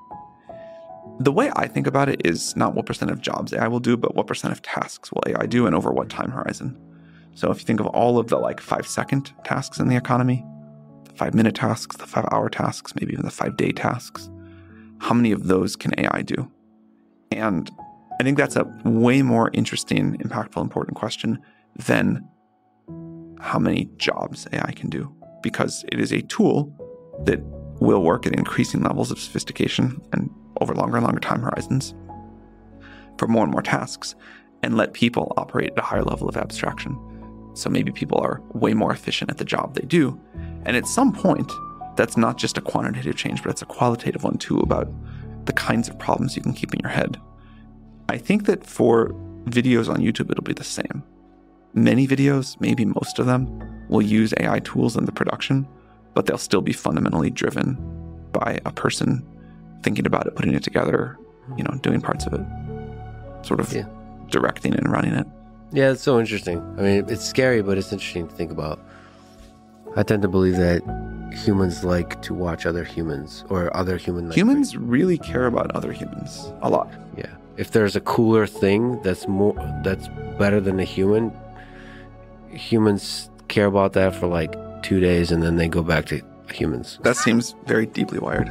The way I think about it is not what percent of jobs AI will do, but what percent of tasks will AI do and over what time horizon. So if you think of all of the 5-second tasks in the economy, the 5-minute tasks, the 5-hour tasks, maybe even the 5-day tasks, how many of those can AI do? And I think that's a way more interesting, impactful, important question than how many jobs AI can do, because it is a tool that will work at increasing levels of sophistication and over longer and longer time horizons for more and more tasks, and let people operate at a higher level of abstraction. So maybe people are way more efficient at the job they do. And at some point, that's not just a quantitative change, but it's a qualitative one too, about the kinds of problems you can keep in your head. I think that for videos on YouTube, it'll be the same. Many videos, maybe most of them, will use AI tools in the production, but they'll still be fundamentally driven by a person thinking about it, putting it together, doing parts of it, sort of directing and running it. Yeah, it's so interesting. I mean, it's scary, but it's interesting to think about. I tend to believe that humans like to watch other humans or other human. Humans really care about other humans a lot. Yeah. If there's a cooler thing that's better than a human, humans care about that for 2 days and then they go back to humans. That seems very deeply wired.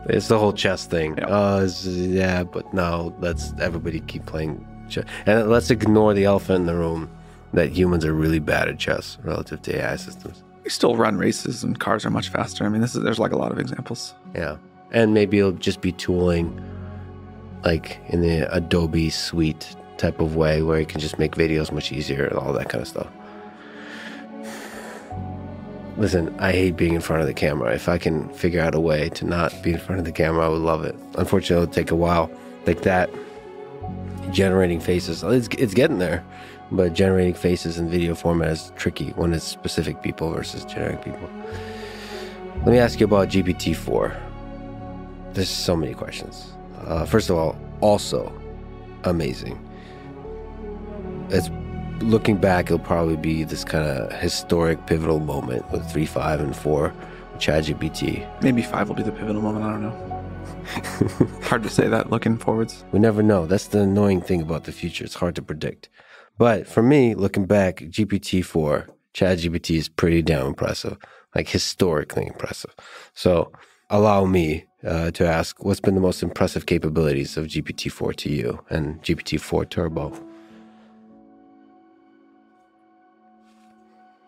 It's the whole chess thing. Yeah. But no, let's everybody keep playing chess. And let's ignore the elephant in the room, that humans are really bad at chess relative to AI systems. We still run races and cars are much faster. I mean, there's a lot of examples. Yeah. And maybe it'll just be tooling in the Adobe suite type of way where you can just make videos much easier and all that kind of stuff. Listen, I hate being in front of the camera. If I can figure out a way to not be in front of the camera, I would love it. Unfortunately, it'll take a while. That, generating faces, it's getting there. But generating faces in video format is tricky when it's specific people versus generic people. Let me ask you about GPT-4. There's so many questions. First of all, also amazing. It's looking back, it'll probably be this kind of historic, pivotal moment with 3.5 and 4, ChatGPT. Maybe 5 will be the pivotal moment. I don't know. Hard to say that looking forwards. We never know. That's the annoying thing about the future. It's hard to predict. But for me, looking back, GPT-4, ChatGPT is pretty damn impressive, historically impressive. So allow me to ask, what's been the most impressive capabilities of GPT-4 to you and GPT-4 Turbo?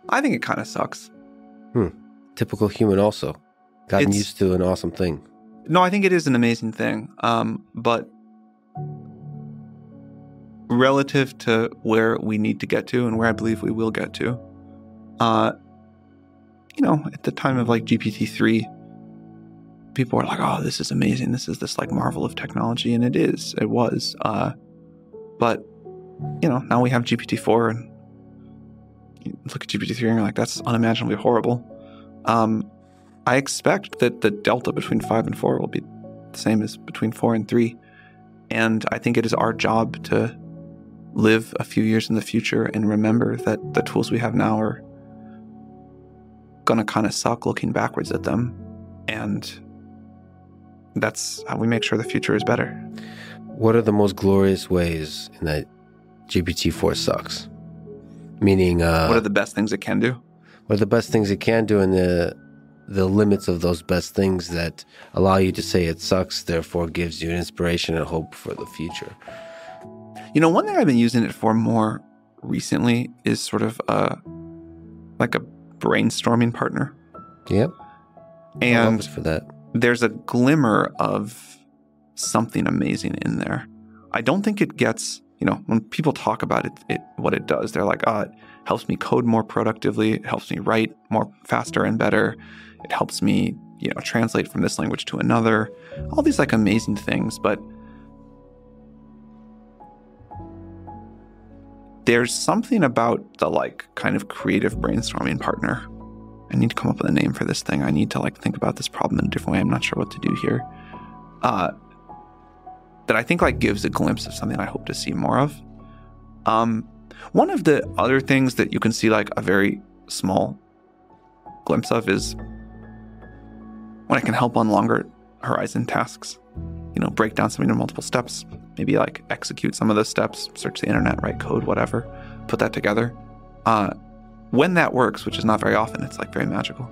I think it kind of sucks. Typical human also. Gotten used to an awesome thing. No, I think it is an amazing thing. But relative to where we need to get to and where I believe we will get to, at the time of GPT-3, people were like, oh, this is amazing. This is this like marvel of technology. And it was. But, now we have GPT-4 and you look at GPT-3 and you're like, that's unimaginably horrible. I expect that the delta between 5 and 4 will be the same as between 4 and 3. And I think it is our job to live a few years in the future and remember that the tools we have now are going to kind of suck looking backwards at them. And that's how we make sure the future is better. What are the most glorious ways in that GPT-4 sucks? Meaning... what are the best things it can do? What are the best things it can do and the limits of those best things that allow you to say it sucks, therefore gives you an inspiration and hope for the future? One thing I've been using it for more recently is sort of like a brainstorming partner. Yep. And I love it for that. There's a glimmer of something amazing in there. I don't think it gets, when people talk about it, what it does, they're like, it helps me code more productively. It helps me write more faster and better. It helps me, translate from this language to another. All these like amazing things, but there's something about the like kind of creative brainstorming partner. I need to come up with a name for this thing. I need to like think about this problem in a different way. I'm not sure what to do here. That I think like gives a glimpse of something I hope to see more of. One of the other things that you can see like a very small glimpse of is when it can help on longer horizon tasks. Break down something into multiple steps, maybe like execute some of those steps, search the internet, write code, whatever, put that together. When that works, which is not very often, it's like very magical.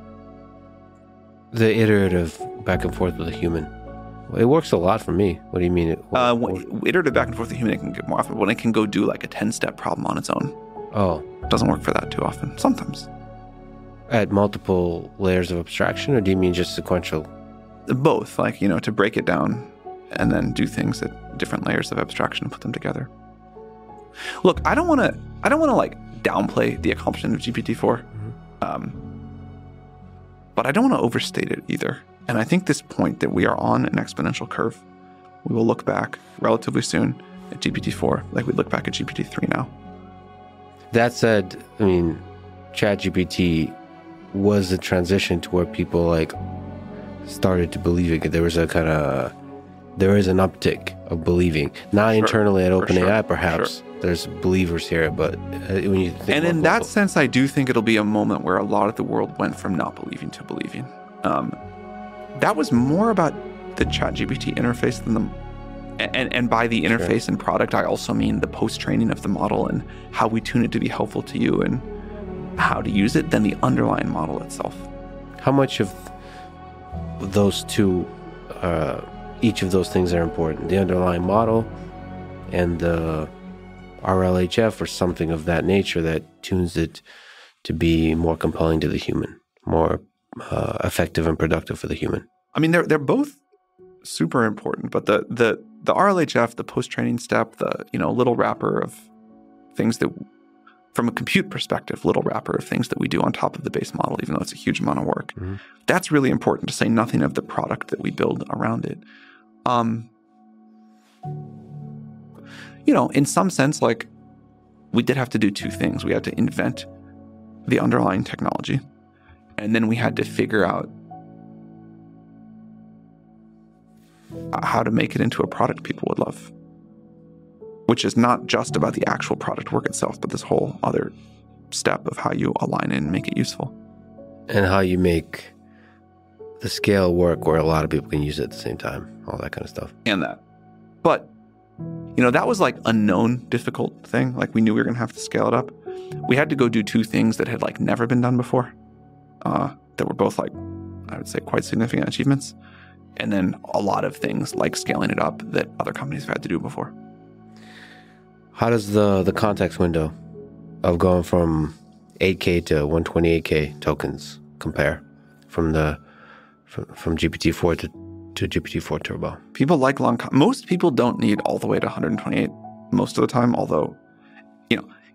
The iterative back and forth with a human. It works a lot for me. What do you mean? Iterative back and forth with a human, it can get more often. When it can go do like a 10-step problem on its own. Oh. It doesn't work for that too often. Sometimes. At multiple layers of abstraction, or do you mean just sequential? Both, like, to break it down and then do things at different layers of abstraction and put them together. Look, I don't want to like downplay the accomplishment of GPT-4, but I don't want to overstate it either. And I think this point that we are on an exponential curve, we will look back relatively soon at GPT-4 like we look back at GPT-3 now. That said, I mean, ChatGPT was a transition to where people like started to believe it. There is an uptick of believing, not internally at OpenAI, perhaps. There's believers here, but when you think, and in that sense, I do think it'll be a moment where a lot of the world went from not believing to believing. That was more about the ChatGPT interface than and by the interface and product, I also mean the post-training of the model and how we tune it to be helpful to you and how to use it than the underlying model itself. How much of those two, each of those things are important? The underlying model and the RLHF or something of that nature that tunes it to be more compelling to the human, more effective and productive for the human. I mean, they're both super important, but the RLHF, the post-training step, the little wrapper of things that, from a compute perspective, little wrapper of things that we do on top of the base model, even though it's a huge amount of work. Mm-hmm. That's really important, to say nothing of the product that we build around it. In some sense, like, we did have to do two things. We had to invent the underlying technology, and then we had to figure out how to make it into a product people would love, which is not just about the actual product work itself, but this whole other step of how you align it and make it useful. And how you make the scale work where a lot of people can use it at the same time, all that kind of stuff. And that. But, that was like a known difficult thing. Like, we knew we were going to have to scale it up. We had to go do two things that had like never been done before, that were both like, I would say, quite significant achievements. And then a lot of things like scaling it up that other companies have had to do before. How does the context window of going from 8K to 128K tokens compare from GPT-4 to GPT-4 Turbo? People like most people don't need all the way to 128 most of the time, although,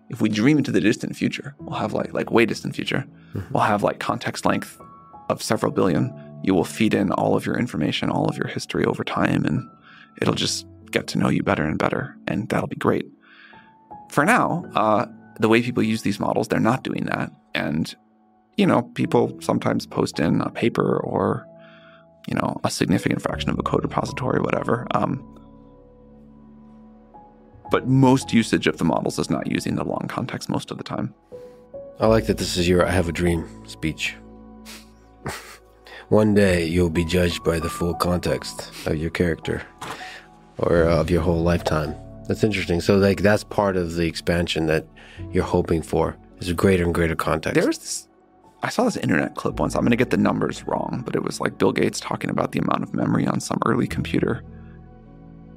if we dream into the distant future, we'll have like way distant future, we'll have like context length of several billion You will feed in all of your information, all of your history over time, and it'll just get to know you better and better, and that'll be great. For now, the way people use these models, they're not doing that. And, people sometimes post in a paper or, a significant fraction of a code repository, whatever. But most usage of the models is not using the long context most of the time. I like that this is your I have a dream speech. One day you'll be judged by the full context of your character or of your whole lifetime. That's interesting. So that's part of the expansion that you're hoping for, is a greater and greater context. I saw this internet clip once. I'm going to get the numbers wrong, but it was like Bill Gates talking about the amount of memory on some early computer.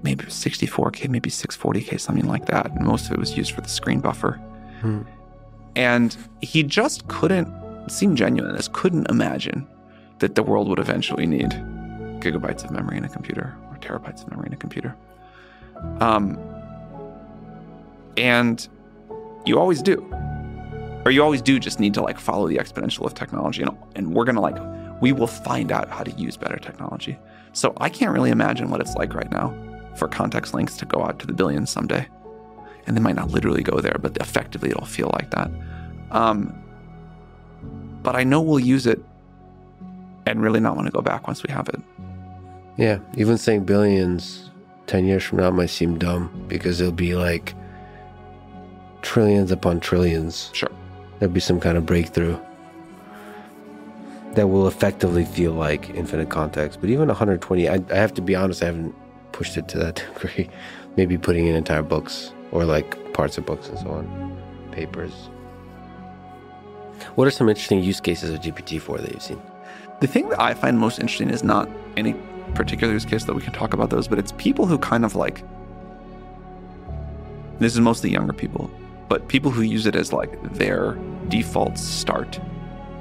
Maybe it was 64K, maybe 640K, something like that. And most of it was used for the screen buffer. And he just couldn't imagine that the world would eventually need gigabytes of memory in a computer or terabytes of memory in a computer. And you always do. Or you always do just need to follow the exponential of technology. And we're going to we will find out how to use better technology. So I can't really imagine what it's like right now for context links to go out to the billions someday. And they might not literally go there, but effectively it'll feel like that. But I know we'll use it and really not want to go back once we have it. Yeah, even saying billions 10 years from now might seem dumb because it'll be like trillions upon trillions. Sure. There'll be some kind of breakthrough that will effectively feel like infinite context. But even 120, I have to be honest, I haven't pushed it to that degree. Maybe putting in entire books or parts of books and so on, papers. What are some interesting use cases of GPT-4 that you've seen? The thing that I find most interesting is not any particular use case that we can talk about those, but it's people who kind of this is mostly younger people, but people who use it as their default start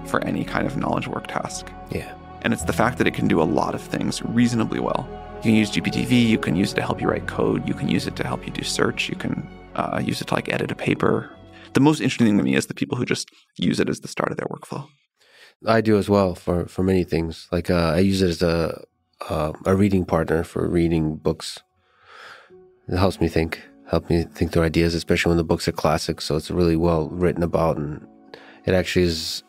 for any kind of knowledge work task. Yeah. And it's the fact that it can do a lot of things reasonably well. You can use GPT-V, you can use it to help you write code, you can use it to help you do search, you can use it to edit a paper. The most interesting thing to me is the people who just use it as the start of their workflow. I do as well for many things. I use it as a reading partner for reading books. It helps me think through ideas, especially when the books are classics. So it's really well written about, and it actually is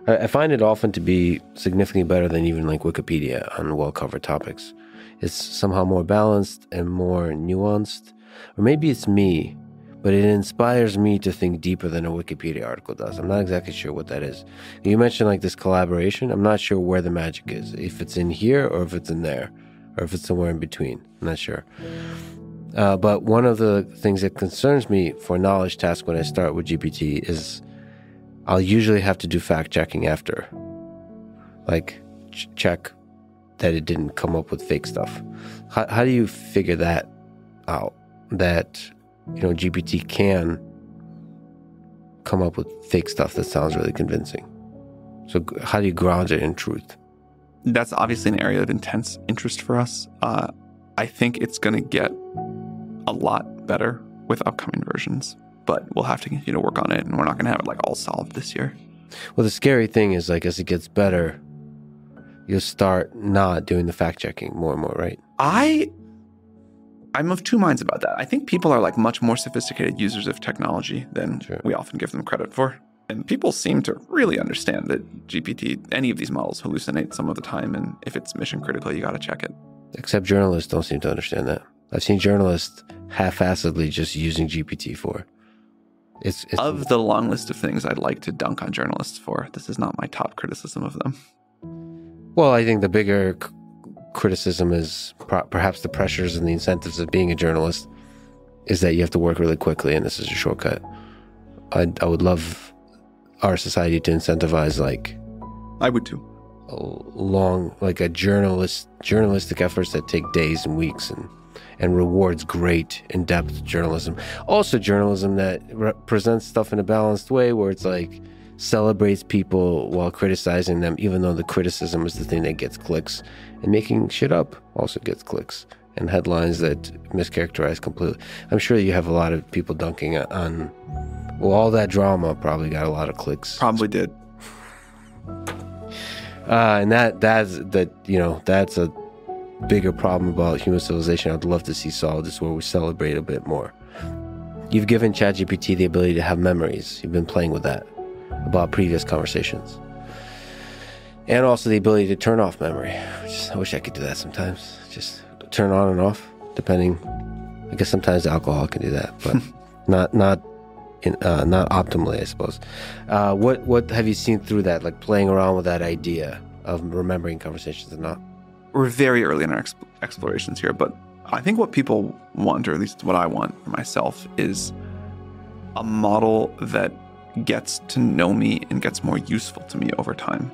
I find it often to be significantly better than even Wikipedia on well-covered topics. It's somehow more balanced and more nuanced. Or maybe it's me, but it inspires me to think deeper than a Wikipedia article does. I'm not exactly sure what that is. You mentioned this collaboration. I'm not sure where the magic is. If it's in here or if it's in there, or if it's somewhere in between. I'm not sure. But one of the things that concerns me for a knowledge task when I start with GPT is I'll usually have to do fact-checking after. Check that it didn't come up with fake stuff. How do you figure that out? That GPT can come up with fake stuff that sounds really convincing. So how do you ground it in truth? That's obviously an area of intense interest for us. I think it's going to get a lot better with upcoming versions, but we'll have to continue to work on it, and we're not going to have it all solved this year. Well, the scary thing is as it gets better, you'll start not doing the fact-checking more and more, right? I'm of two minds about that. I think people are much more sophisticated users of technology than we often give them credit for. And people seem to really understand that any of these models hallucinate some of the time. And if it's mission critical, you got to check it. Except journalists don't seem to understand that. I've seen journalists half-assedly just using GPT-4. It's of the long list of things I'd like to dunk on journalists for, this is not my top criticism of them. Well, I think the bigger criticism is perhaps the pressures and the incentives of being a journalist is that you have to work really quickly, and this is a shortcut. I would love our society to incentivize I would too. a journalistic efforts that take days and weeks and rewards great in-depth journalism. Also journalism that presents stuff in a balanced way where it's celebrates people while criticizing them, even though the criticism is the thing that gets clicks, and making shit up also gets clicks, and headlines that mischaracterize completely. I'm sure you have a lot of people dunking on, all that drama probably got a lot of clicks. Probably did. And that's a bigger problem about human civilization. I'd love to see solved, is where we celebrate a bit more. You've given ChatGPT the ability to have memories. You've been playing with that about previous conversations. And also the ability to turn off memory. I wish I could do that sometimes. Just turn on and off, depending. I guess sometimes alcohol can do that, but not optimally, I suppose. What have you seen through that, like playing around with that idea of remembering conversations and not? We're very early in our explorations here, but I think what people want, or at least what I want for myself, is a model that gets to know me and gets more useful to me over time.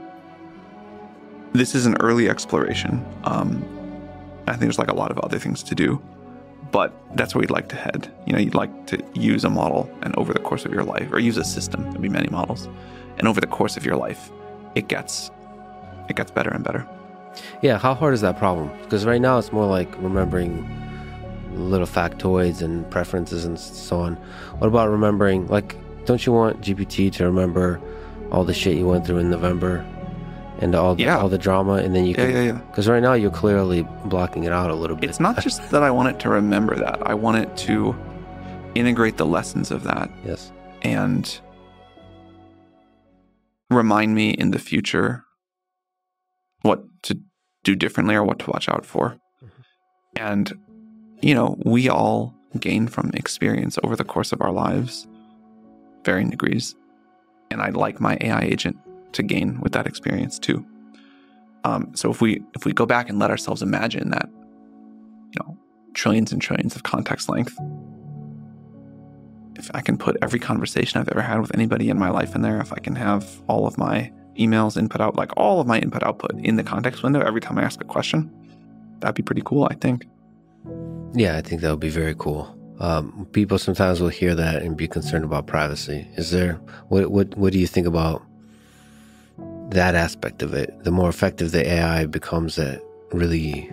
This is an early exploration. I think there's like a lot of other things to do, but that's where we'd like to head. You'd like to use a model, and over the course of your life, or use a system, there'd be many models, and over the course of your life, it gets better and better. Yeah, how hard is that problem? Because right now it's more like remembering little factoids and preferences and so on. What about remembering, like, don't you want GPT to remember all the shit you went through in November and all the drama, and then you can... Yeah. Because right now you're clearly blocking it out a little bit. It's not just that I want it to remember that. I want it to integrate the lessons of that. Yes. And remind me in the future what to do differently or what to watch out for. Mm-hmm. And, we all gain from experience over the course of our lives, varying degrees. And I'd like my AI agent to gain with that experience too. So if we go back and let ourselves imagine that, trillions and trillions of context length, if I can put every conversation I've ever had with anybody in my life in there, if I can have all of my emails input out, like all of my input output in the context window every time I ask a question, that'd be pretty cool, I think. Yeah, I think that would be very cool. People sometimes will hear that and be concerned about privacy. What do you think about that aspect of it? The more effective the AI becomes at really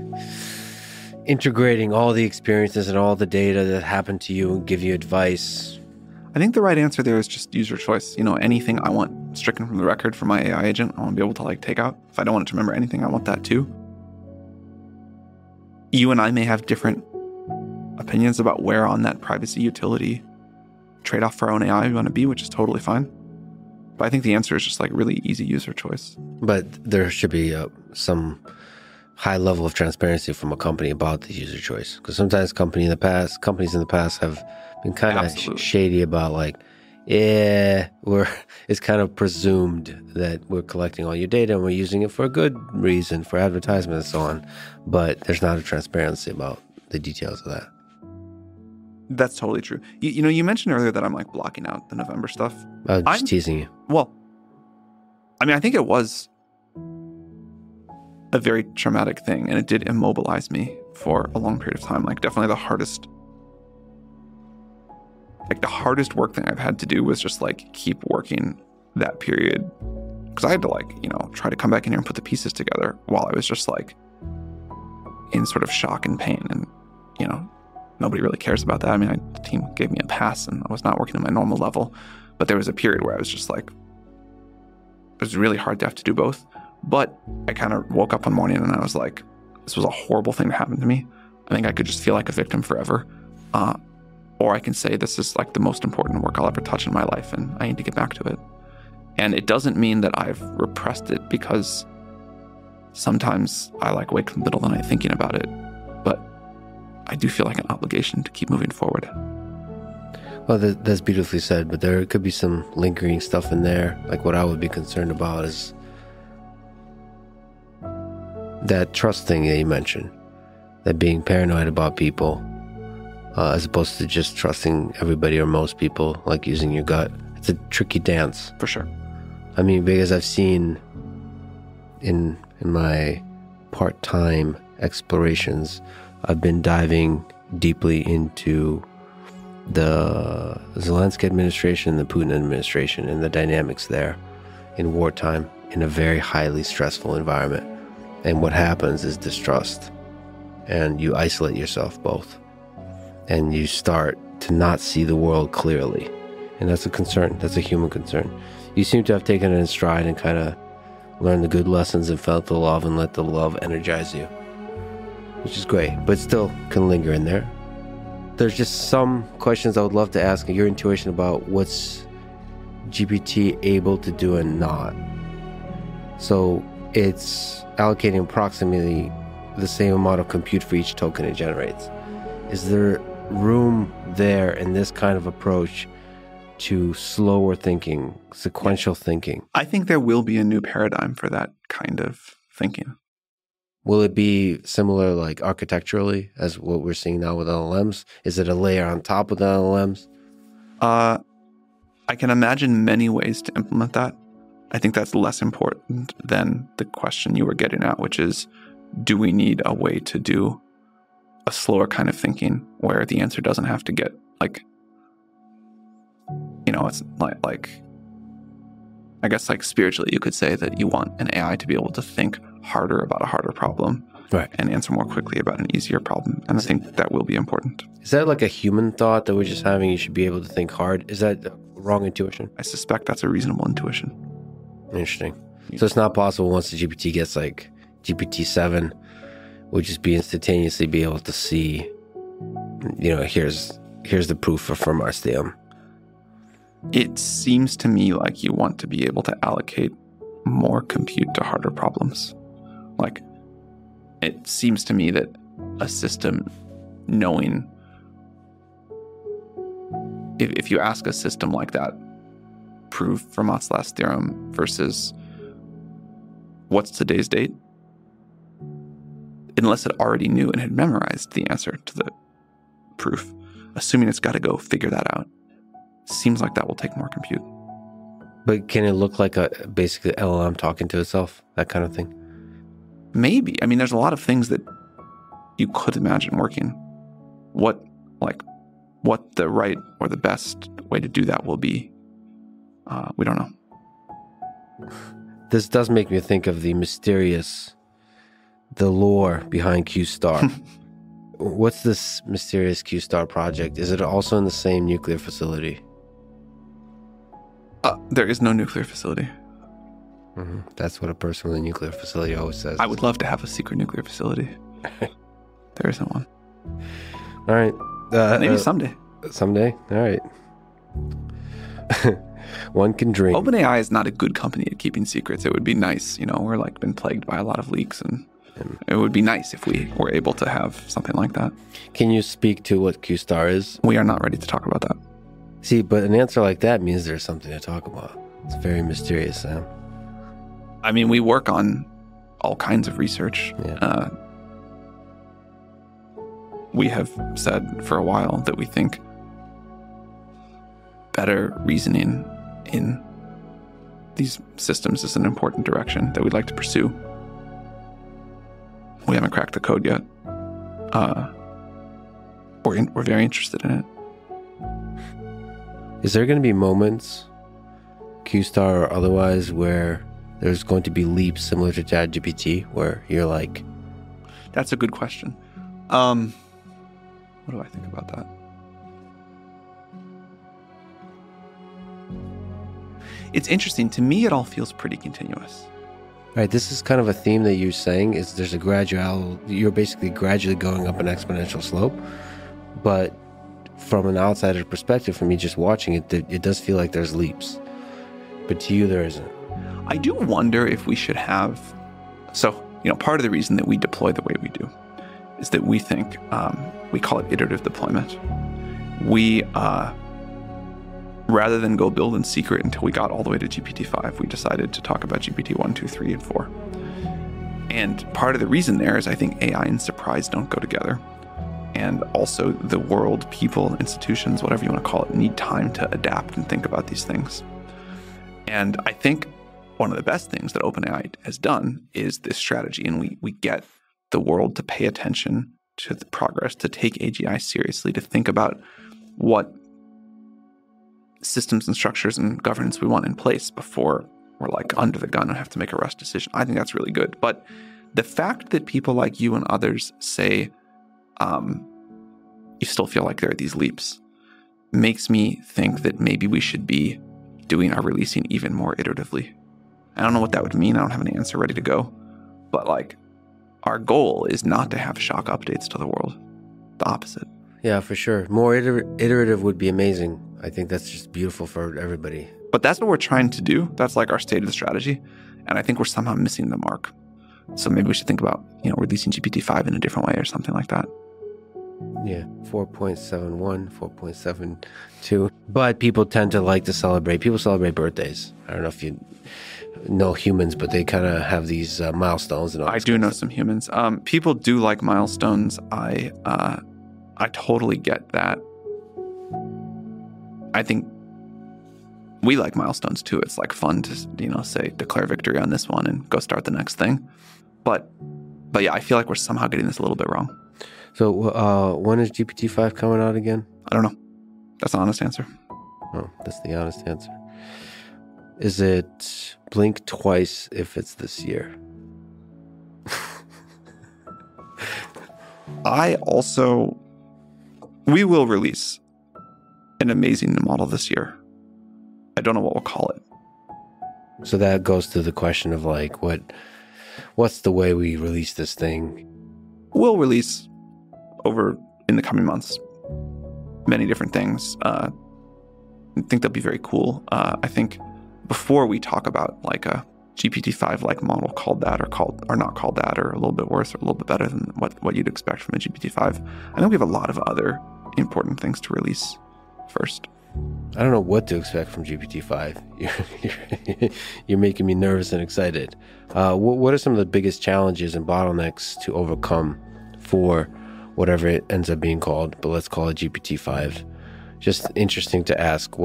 integrating all the experiences and all the data that happened to you and give you advice. I think the right answer there is just user choice. Anything I want stricken from the record for my AI agent, I want to be able to take out. If I don't want it to remember anything, I want that too. You and I may have different opinions about where on that privacy utility trade-off for our own AI we want to be, which is totally fine. But I think the answer is just really easy user choice. But there should be some high level of transparency from a company about the user choice. Because sometimes companies in the past have been kind of shady about it's kind of presumed that we're collecting all your data and we're using it for a good reason, for advertisement and so on. But there's not a transparency about the details of that. That's totally true. You mentioned earlier that I'm blocking out the November stuff. I'm just teasing you. Well, I think it was a very traumatic thing, and it did immobilize me for a long period of time. Definitely the hardest work thing I've had to do was just keep working that period, because I had to try to come back in here and put the pieces together while I was just in sort of shock and pain, and nobody really cares about that. The team gave me a pass and I was not working at my normal level, but there was a period where I was just it was really hard to have to do both. But I kind of woke up one morning and I was like, this was a horrible thing to happen to me. I think I could just feel like a victim forever. Or I can say this is the most important work I'll ever touch in my life and I need to get back to it. And it doesn't mean that I've repressed it, because sometimes I wake in the middle of the night thinking about it. But I do feel an obligation to keep moving forward. Well, that's beautifully said, but there could be some lingering stuff in there. What I would be concerned about is that trust thing that you mentioned, that being paranoid about people, as opposed to just trusting everybody or most people, using your gut. It's a tricky dance. For sure. Because I've seen in my part-time explorations, I've been diving deeply into the Zelensky administration, the Putin administration, and the dynamics there in wartime in a very highly stressful environment. And what happens is distrust, and you isolate yourself both, and you start to not see the world clearly. And that's a concern. That's a human concern. You seem to have taken it in stride and kind of learn the good lessons and felt the love and let the love energize you, which is great, but still can linger in there. There's just some questions I would love to ask your intuition about what's GPT able to do and not. So it's allocating approximately the same amount of compute for each token it generates. Is there room there in this kind of approach to slower thinking, sequential thinking? I think there will be a new paradigm for that kind of thinking. Will it be similar, like architecturally, as what we're seeing now with LLMs? Is it a layer on top of the LLMs? I can imagine many ways to implement that. I think that's less important than the question you were getting at, which is, do we need a way to do a slower kind of thinking where the answer doesn't have to get like, it's like I guess like spiritually you could say that you want an AI to be able to think harder about a harder problem, right, and answer more quickly about an easier problem. And I think that will be important. Is that like a human thought that we're just having? You should be able to think hard. Is that wrong intuition? I suspect that's a reasonable intuition. Interesting. So it's not possible once the GPT gets like GPT-5, we'll just be instantaneously be able to see, here's the proof from our stem. It seems to me like you want to be able to allocate more compute to harder problems. Like, it seems to me that a system knowing, if you ask a system like that, prove Fermat's last theorem versus what's today's date, unless it already knew and had memorized the answer to the proof, assuming it's got to go figure that out, seems like that will take more compute. But can it look like basically LLM talking to itself, that kind of thing? Maybe. I mean, there's a lot of things that you could imagine working. What the right or the best way to do that will be, we don't know. This does make me think of the lore behind Q-Star. What's this mysterious Q-Star project? Is it also in the same nuclear facility? There is no nuclear facility. Mm-hmm. That's what a person with a nuclear facility always says. I would love to have a secret nuclear facility. There isn't one. All right. Maybe someday. Someday? All right. One can dream. OpenAI is not a good company at keeping secrets. It would be nice. We're been plagued by a lot of leaks, and it would be nice if we were able to have something like that. Can you speak to what Q-Star is? We are not ready to talk about that. See, but an answer like that means there's something to talk about. It's very mysterious, Sam. I mean, we work on all kinds of research. Yeah. We have said for a while that we think better reasoning in these systems is an important direction that we'd like to pursue. We haven't cracked the code yet. We're very interested in it. Is there going to be moments, Q-Star or otherwise, where there's going to be leaps similar to ChatGPT, where you're like... That's a good question. What do I think about that? It's interesting. To me, it all feels pretty continuous. Right, this is kind of a theme that you're saying, is there's you're basically gradually going up an exponential slope, but from an outsider perspective, from me just watching it, it does feel like there's leaps, but to you there isn't. I do wonder if we should have, part of the reason that we deploy the way we do is that we think, we call it iterative deployment. We, rather than go build in secret until we got all the way to GPT-5, we decided to talk about GPT-1, 2, 3, and 4. And part of the reason there is I think AI and surprise don't go together. And also the world, people, institutions, whatever you want to call it, need time to adapt and think about these things. And I think one of the best things that OpenAI has done is this strategy. And we get the world to pay attention to the progress, to take AGI seriously, to think about what systems and structures and governance we want in place before we're under the gun and have to make a rush decision. I think that's really good. But the fact that people like you and others say, you still feel like there are these leaps, makes me think that maybe we should be doing our releasing even more iteratively. I don't know what that would mean. I don't have an answer ready to go. But like, our goal is not to have shock updates to the world. The opposite. Yeah, for sure. More iterative would be amazing. I think that's just beautiful for everybody. But that's what we're trying to do. That's like our stated strategy. And I think we're somehow missing the mark. So maybe we should think about, releasing GPT-5 in a different way or something like that. Yeah, 4.71, 4.72. But people tend to like to celebrate. People celebrate birthdays. I don't know if you know humans, but they kind of have these milestones. And all I do know some humans. People do like milestones. I totally get that. I think we like milestones too. It's like fun to, say declare victory on this one and go start the next thing. But yeah, I feel like we're somehow getting this a little bit wrong. So when is GPT-5 coming out again? I don't know. That's an honest answer. Oh, that's the honest answer. Is it blink twice if it's this year? We will release an amazing new model this year. I don't know what we'll call it. So that goes to the question of like, what's the way we release this thing? We'll release in the coming months many different things. I think they'll be very cool. I think before we talk about like a GPT-5 like model called that or not called that, or a little bit worse or a little bit better than what you'd expect from a GPT-5, I think we have a lot of other important things to release first. I don't know what to expect from GPT-5. You're making me nervous and excited. What are some of the biggest challenges and bottlenecks to overcome for whatever it ends up being called, but let's call it GPT-5? Just interesting to ask.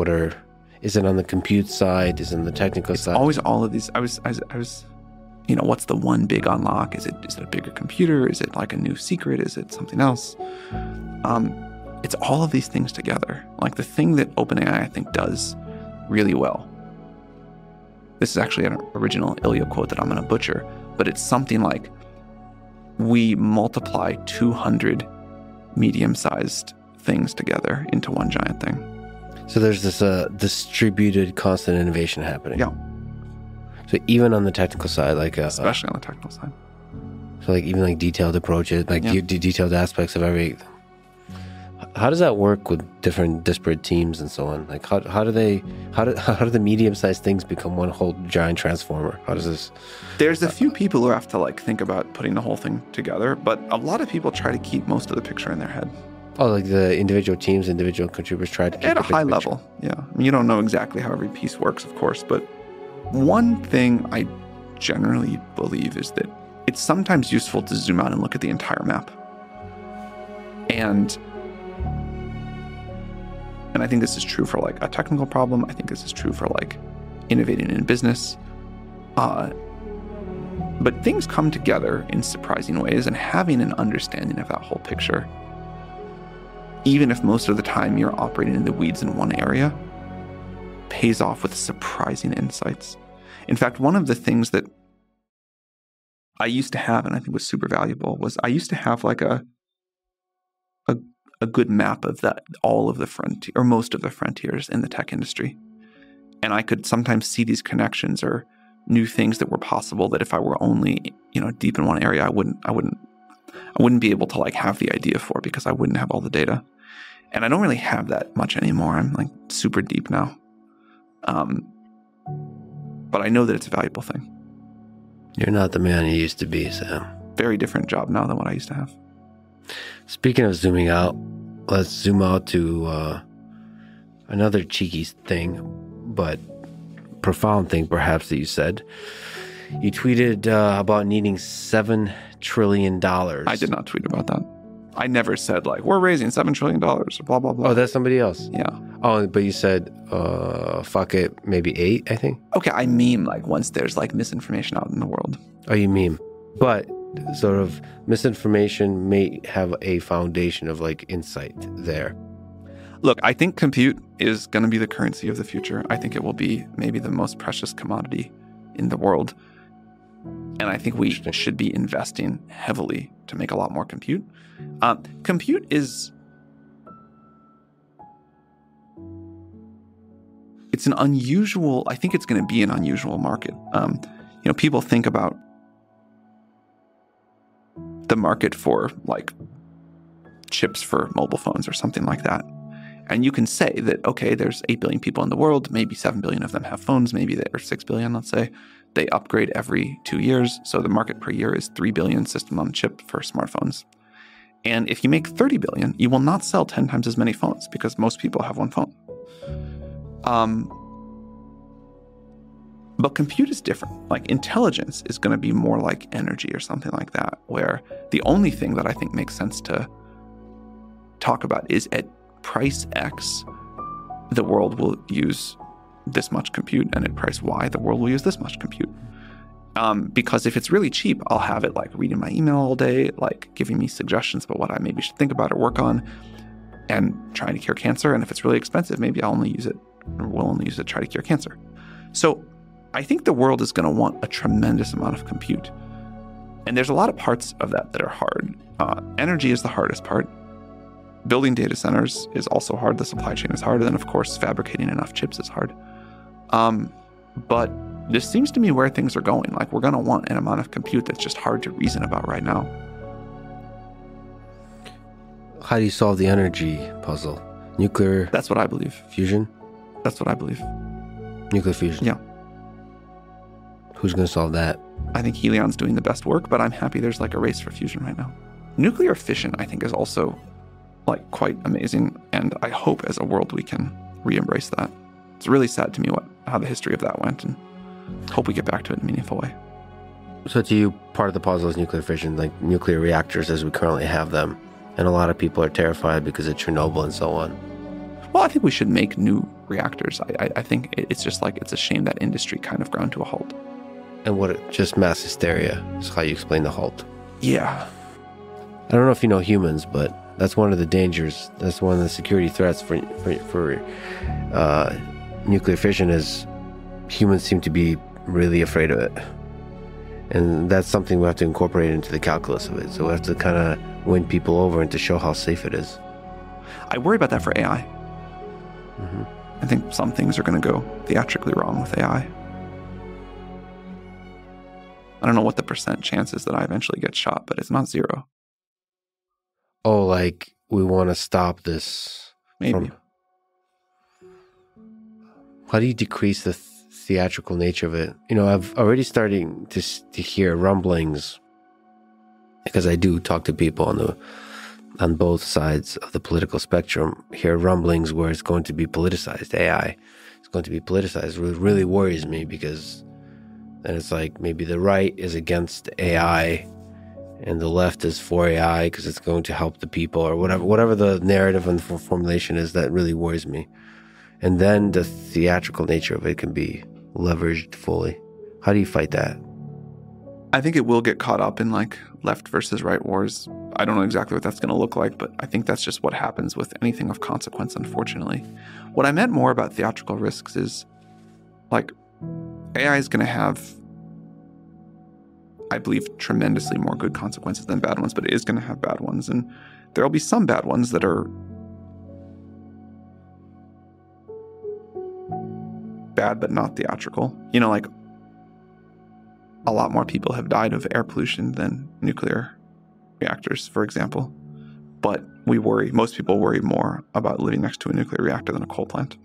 Is it on the compute side? Is it on the technical side? Always all of these. I was, what's the one big unlock? Is it a bigger computer? Is it like a new secret? Is it something else? It's all of these things together. Like the thing that OpenAI, I think, does really well. This is actually an original Ilya quote that I'm going to butcher, but it's something like, we multiply 200 medium-sized things together into one giant thing. So there's this distributed constant innovation happening. Yeah. So even on the technical side, like especially on the technical side. So like even like detailed approaches, like detailed aspects of every. How does that work with different disparate teams and so on? Like how do the medium-sized things become one whole giant transformer? How does this? There's a few people who have to like think about putting the whole thing together, but a lot of people try to keep most of the picture in their head. Oh, like the individual teams, individual contributors try to keep at a high level. Yeah, I mean, you don't know exactly how every piece works, of course, but one thing I generally believe is that it's sometimes useful to zoom out and look at the entire map. And I think this is true for like a technical problem. I think this is true for like innovating in business. But things come together in surprising ways, and having an understanding of that whole picture, even if most of the time you're operating in the weeds in one area, pays off with surprising insights. In fact, one of the things that I used to have, and I think was super valuable, was I used to have like a good map of all of the frontier, or most of the frontiers in the tech industry. And I could sometimes see these connections or new things that were possible that if I were only, deep in one area, I wouldn't be able to like have the idea for, because I wouldn't have all the data. And I don't really have that much anymore. I'm like super deep now. But I know that it's a valuable thing. You're not the man you used to be, Sam. Very different job now than what I used to have. Speaking of zooming out, let's zoom out to another cheeky thing, but profound thing perhaps that you said. You tweeted about needing $7 trillion. I did not tweet about that. I never said like, we're raising $7 trillion or blah, blah, blah. Oh, that's somebody else? Yeah. Oh, but you said, fuck it, maybe 8, I think? Okay, I meme like once there's like misinformation out in the world. Oh, you meme. But sort of misinformation may have a foundation of like insight there. Look, I think compute is going to be the currency of the future. I think it will be maybe the most precious commodity in the world. And I think we should be investing heavily to make a lot more compute. Compute it's it's an unusual, I think it's going to be an unusual market. People think about the market for like chips for mobile phones or something like that. And you can say that, okay, there's 8 billion people in the world, maybe 7 billion of them have phones, maybe there are 6 billion, let's say. They upgrade every 2 years. So the market per year is 3 billion system on chip for smartphones. And if you make 30 billion, you will not sell 10 times as many phones because most people have one phone. But compute is different. Like intelligence is going to be more like energy or something like that, where the only thing that I think makes sense to talk about is at price X, the world will use this much compute, and at price Y, the world will use this much compute. Because if it's really cheap, I'll have it like reading my email all day, like giving me suggestions about what I maybe should think about or work on, and trying to cure cancer. And if it's really expensive, maybe I'll only use it, or will only use it to try to cure cancer. So I think the world is going to want a tremendous amount of compute. And there's a lot of parts of that are hard. Energy is the hardest part. Building data centers is also hard. The supply chain is hard. And then, of course, fabricating enough chips is hard. But this seems to me where things are going. Like, we're going to want an amount of compute that's just hard to reason about right now. How do you solve the energy puzzle? Nuclear? That's what I believe. Fusion? That's what I believe. Nuclear fusion? Yeah. Who's going to solve that? I think Helion's doing the best work, but I'm happy there's like a race for fusion right now. Nuclear fission, I think, is also like quite amazing. And I hope as a world we can re-embrace that. It's really sad to me how the history of that went, and hope we get back to it in a meaningful way. So to you, part of the puzzle is nuclear fission, like nuclear reactors as we currently have them. And a lot of people are terrified because of Chernobyl and so on. Well, I think we should make new reactors. I think it's just like, it's a shame that industry kind of ground to a halt. And just mass hysteria is how you explain the halt. Yeah. I don't know if you know humans, but that's one of the dangers. That's one of the security threats for nuclear fission is humans seem to be really afraid of it. And that's something we have to incorporate into the calculus of it. So we have to kind of win people over and to show how safe it is. I worry about that for AI. Mm-hmm. I think some things are going to go theatrically wrong with AI. I don't know what the % chance is that I eventually get shot, but it's not zero. Oh, like we want to stop this. Maybe. How do you decrease the theatrical nature of it? You know, I've already starting to hear rumblings, because I do talk to people on both sides of the political spectrum, hear rumblings where it's going to be politicized. AI is going to be politicized. It really worries me, because then it's like maybe the right is against AI and the left is for AI because it's going to help the people, or whatever the narrative and formulation is. That really worries me. And then the theatrical nature of it can be leveraged fully. How do you fight that? I think it will get caught up in like left versus right wars. I don't know exactly what that's going to look like, but I think that's just what happens with anything of consequence, unfortunately. What I meant more about theatrical risks is like AI is going to have, I believe, tremendously more good consequences than bad ones, but it is going to have bad ones. And there'll be some bad ones that are bad but not theatrical. You know, like a lot more people have died of air pollution than nuclear reactors, for example. But most people worry more about living next to a nuclear reactor than a coal plant.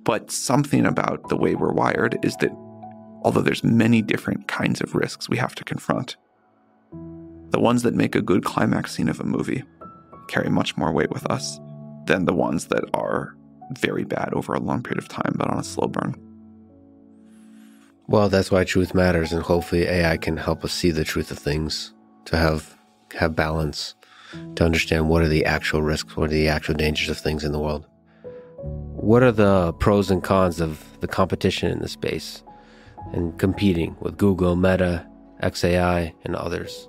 But something about the way we're wired is that although there's many different kinds of risks we have to confront, the ones that make a good climax scene of a movie carry much more weight with us than the ones that are very bad over a long period of time, but on a slow burn. Well, that's why truth matters, and hopefully AI can help us see the truth of things, to have balance, to understand what are the actual risks, what are the actual dangers of things in the world. What are the pros and cons of the competition in the space and competing with Google, Meta, XAI, and others?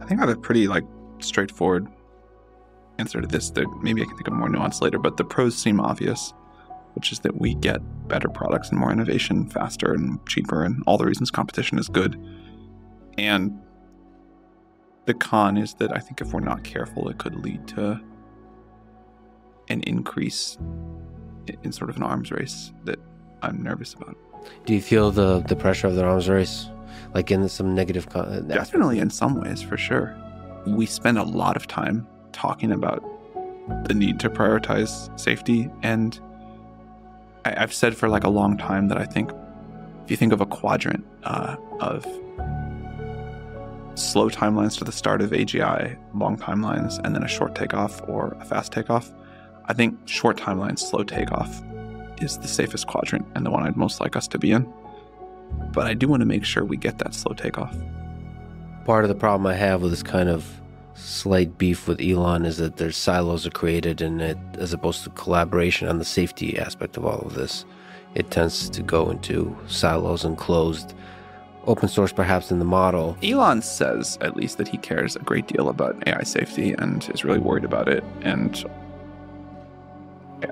I think I have a pretty straightforward answer to this. That maybe I can think of more nuance later, but the pros seem obvious, which is that we get better products and more innovation faster and cheaper, and all the reasons competition is good. And the con is that I think if we're not careful, it could lead to an increase in sort of an arms race that I'm nervous about. Do you feel the pressure of the arms race? Like in some negative... Definitely in some ways, for sure. We spend a lot of time talking about the need to prioritize safety. And I've said for like a long time that I think if you think of a quadrant of slow timelines to the start of AGI, long timelines, and then a short takeoff or a fast takeoff, I think short timeline, slow takeoff is the safest quadrant and the one I'd most like us to be in. But I do want to make sure we get that slow takeoff. Part of the problem I have with this kind of slight beef with Elon is that there's silos are created, and it, as opposed to collaboration on the safety aspect of all of this, it tends to go into silos and closed. Open source perhaps in the model. Elon says at least that he cares a great deal about AI safety and is really worried about it. And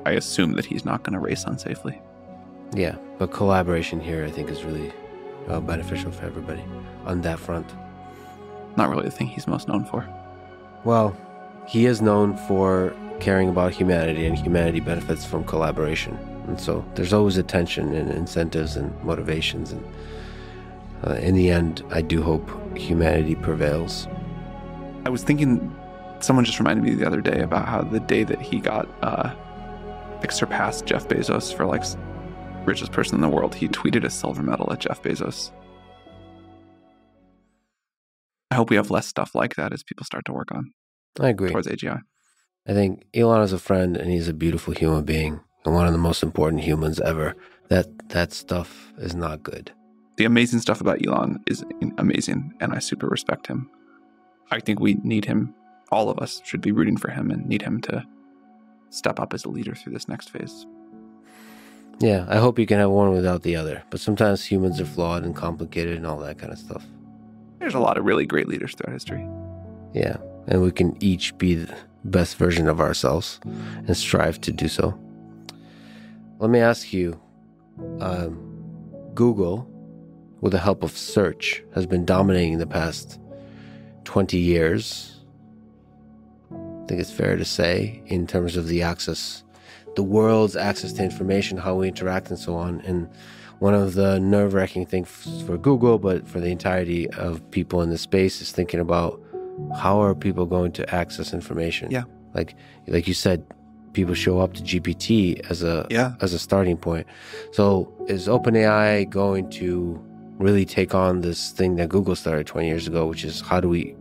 I assume that he's not going to race unsafely. Yeah, but collaboration here I think is really beneficial for everybody on that front. Not really the thing he's most known for. Well, he is known for caring about humanity, and humanity benefits from collaboration. And so there's always a tension and incentives and motivations. And in the end, I do hope humanity prevails. I was thinking, someone just reminded me the other day about how the day that he got surpassed Jeff Bezos for like richest person in the world, he tweeted a silver medal at Jeff Bezos. I hope we have less stuff like that as people start to work on. I agree. Towards AGI. I think Elon is a friend, and he's a beautiful human being, and one of the most important humans ever. That stuff is not good. The amazing stuff about Elon is amazing, and I super respect him. I think we need him. All of us should be rooting for him and need him to step up as a leader through this next phase. Yeah, I hope you can have one without the other. But sometimes humans are flawed and complicated and all that kind of stuff. There's a lot of really great leaders throughout history. Yeah, and we can each be the best version of ourselves and strive to do so. Let me ask you, Google, with the help of search, has been dominating the past 20 years. I think it's fair to say, in terms of the access, the world's access to information, how we interact and so on. And one of the nerve-wracking things for Google, but for the entirety of people in this space, is thinking about how are people going to access information? Yeah. Like you said, people show up to GPT as a starting point. So is OpenAI going to really take on this thing that Google started 20 years ago, which is how do we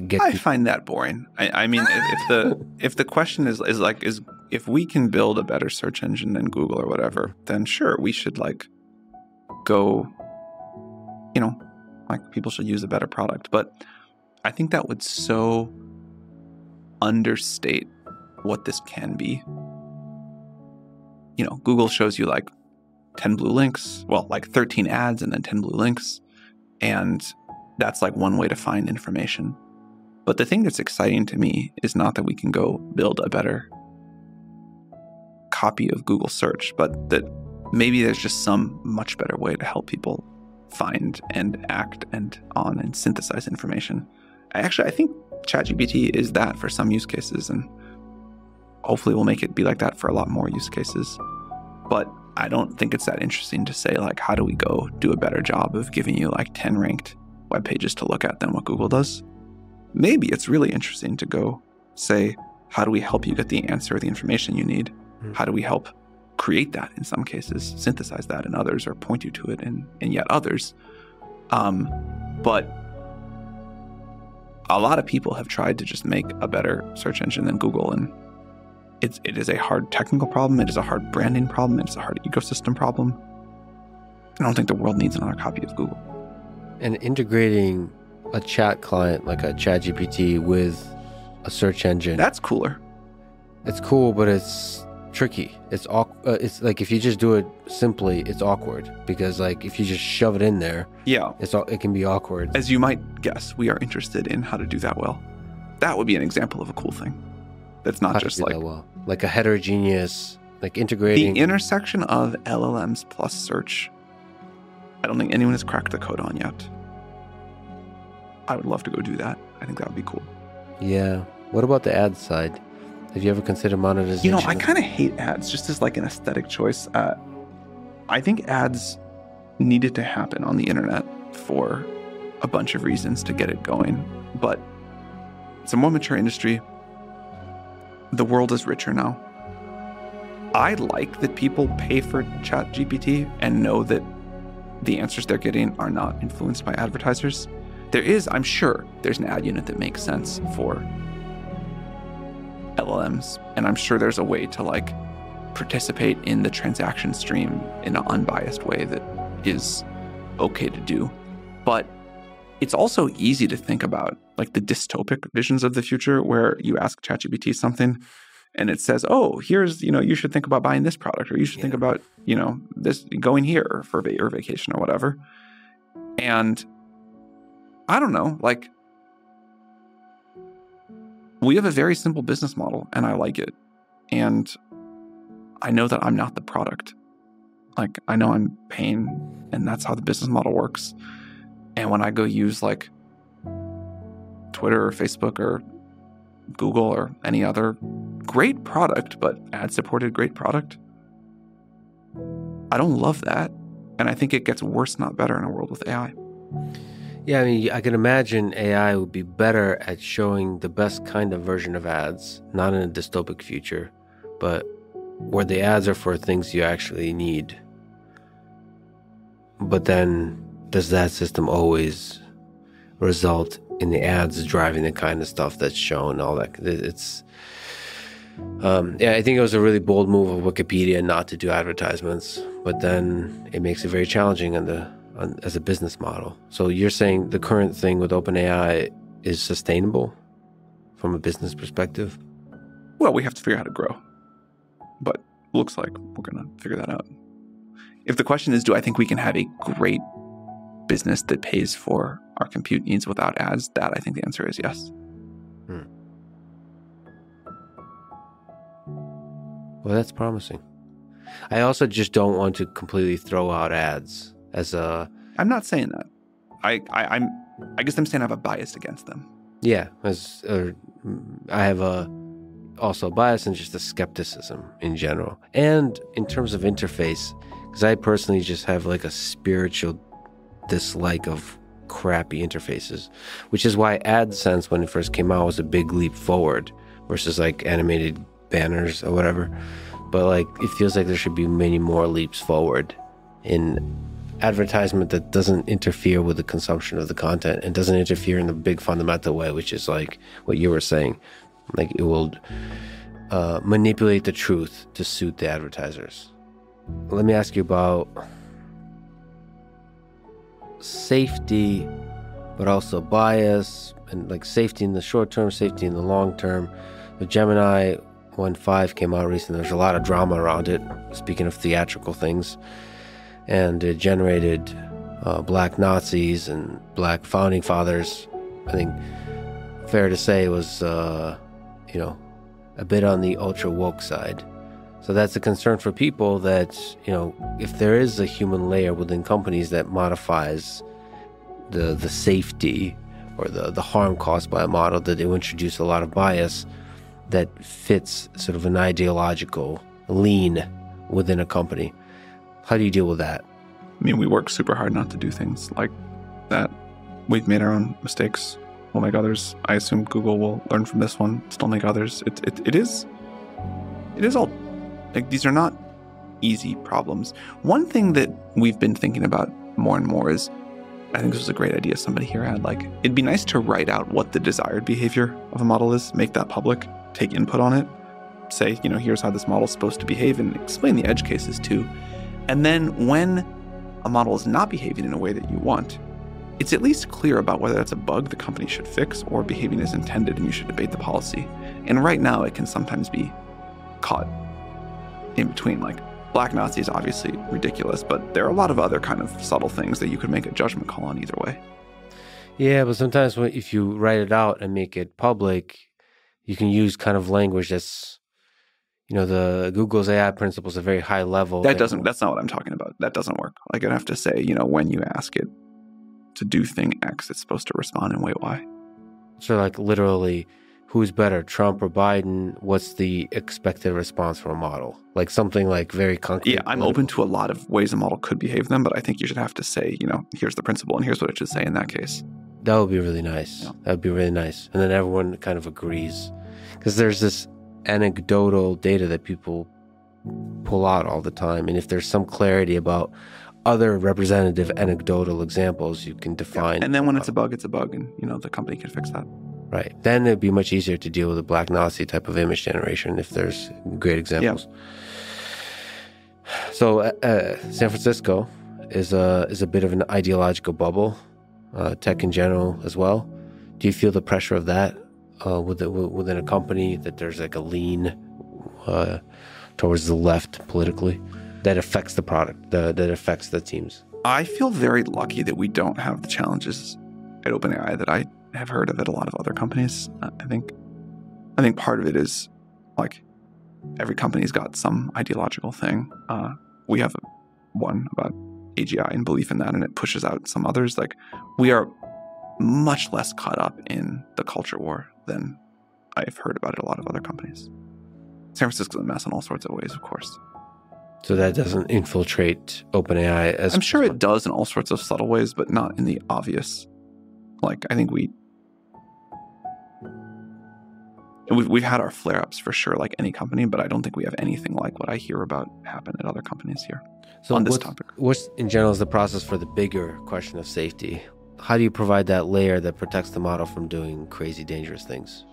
get... I find that boring. I mean, if the question is if we can build a better search engine than Google or whatever, then sure, we should go, people should use a better product. But I think that would so understate what this can be. Google shows you 10 blue links, 13 ads and then 10 blue links. And that's one way to find information. But the thing that's exciting to me is not that we can go build a better copy of Google search, but that maybe there's just some much better way to help people find and act and synthesize information. I think ChatGPT is that for some use cases, and hopefully we'll make it be like that for a lot more use cases. But I don't think it's that interesting to say, how do we go do a better job of giving you 10 ranked web pages to look at than what Google does? Maybe it's really interesting to go say, how do we help you get the answer or the information you need? How do we help create that in some cases, synthesize that in others, or point you to it in yet others? But a lot of people have tried to just make a better search engine than Google, and it is a hard technical problem, it is a hard branding problem, it's a hard ecosystem problem. I don't think the world needs another copy of Google. And integrating a chat client like a ChatGPT with a search engine, that's cooler. It's cool, but it's tricky. It's if you just do it simply, it's awkward, because if you just shove it in there, it can be awkward. As you might guess, we are interested in how to do that well. That would be an example of a cool thing. That's not just like a heterogeneous, integrating the intersection of LLMs plus search. I don't think anyone has cracked the code on yet. I would love to go do that. I think that would be cool. Yeah. What about the ad side? Have you ever considered monetization? I kind of hate ads just as like an aesthetic choice. I think ads needed to happen on the internet for a bunch of reasons to get it going. But it's a more mature industry. The world is richer now. I like that people pay for ChatGPT and know that the answers they're getting are not influenced by advertisers. I'm sure there's an ad unit that makes sense for LLMs. And I'm sure there's a way to like participate in the transaction stream in an unbiased way that is okay to do. But it's also easy to think about like the dystopic visions of the future where you ask ChatGPT something and it says, oh, here's, you should think about buying this product, or you should think about, this going here for your vacation or whatever. And I don't know, like we have a very simple business model and I like it. And I know that I'm not the product. Like I know I'm paying, and that's how the business model works. And when I go use like Twitter or Facebook or Google or any other great product, but ad-supported great product, I don't love that. And I think it gets worse, not better, in a world with AI. Yeah, I mean, I can imagine AI would be better at showing the best kind of version of ads, not in a dystopic future, but where the ads are for things you actually need. But then, does that system always result in the ads driving the kind of stuff that's shown? All that it's, I think it was a really bold move of Wikipedia not to do advertisements, but then it makes it very challenging as a business model. So you're saying the current thing with OpenAI is sustainable from a business perspective? Well, we have to figure out how to grow, but looks like we're going to figure that out. If the question is, do I think we can have a great business that pays for our compute needs without ads, that I think the answer is yes. Well, that's promising. I also just don't want to completely throw out ads as a... I'm not saying that. I guess I'm saying I have a bias against them. Yeah, I have also a bias and just a skepticism in general. And in terms of interface, because I personally just have like a spiritual dislike of crappy interfaces, which is why AdSense, when it first came out, was a big leap forward versus like animated banners or whatever. But like, it feels like there should be many more leaps forward in advertisement that doesn't interfere with the consumption of the content and doesn't interfere in the big fundamental way, which is like what you were saying. Like it will manipulate the truth to suit the advertisers. Let me ask you about safety, but also bias, and like safety in the short term, safety in the long term. The Gemini 1.5 came out recently. There's a lot of drama around it, speaking of theatrical things. And it generated black Nazis and black founding fathers. I think fair to say it was, a bit on the ultra woke side. So that's a concern for people that, if there is a human layer within companies that modifies the safety or the harm caused by a model, that it will introduce a lot of bias that fits sort of an ideological lean within a company. How do you deal with that? I mean, we work super hard not to do things like that. We've made our own mistakes. We'll make others. I assume Google will learn from this one, still make others. It is all, like, these are not easy problems. One thing that we've been thinking about more and more is, I think this was a great idea somebody here had, like, it'd be nice to write out what the desired behavior of a model is, make that public, take input on it, say, here's how this model's supposed to behave, and explain the edge cases too. And then when a model is not behaving in a way that you want, it's at least clear about whether that's a bug the company should fix or behaving as intended and you should debate the policy. And right now it can sometimes be caught in between. Like, black Nazi is obviously ridiculous, but there are a lot of other kind of subtle things that you could make a judgment call on either way. Yeah, but sometimes if you write it out and make it public, you can use kind of language that's, the Google's AI principles are very high level. That's not what I'm talking about. That doesn't work. Like, I'd have to say, when you ask it to do thing X, it's supposed to respond in way Y. So like literally who's better, Trump or Biden? What's the expected response from a model? Like something like very concrete. Yeah, I'm open to a lot of ways a model could behave then, but I think you should have to say, here's the principle and here's what it should say in that case. That would be really nice. Yeah. That would be really nice. And then everyone kind of agrees. Because there's this anecdotal data that people pull out all the time. And if there's some clarity about other representative anecdotal examples, you can define. Yeah. And then when it's a bug, and the company can fix that. Right. Then it'd be much easier to deal with a Black Nazi type of image generation if there's great examples. Yeah. So San Francisco is a bit of an ideological bubble, tech in general as well. Do you feel the pressure of that within a company, that there's like a lean towards the left politically that affects the product, that affects the teams? I feel very lucky that we don't have the challenges at OpenAI that I have heard of at a lot of other companies. I think part of it is like every company's got some ideological thing. We have one about AGI and belief in that, and it pushes out some others. Like, we are much less caught up in the culture war than I've heard about at a lot of other companies. San Francisco's a mess in all sorts of ways, of course. So that doesn't infiltrate OpenAI as... I'm sure it does in all sorts of subtle ways, but not in the obvious. Like, I think we've had our flare-ups for sure, like any company, but I don't think we have anything like what I hear about happen at other companies here on this topic. What's in general is the process for the bigger question of safety? How do you provide that layer that protects the model from doing crazy, dangerous things?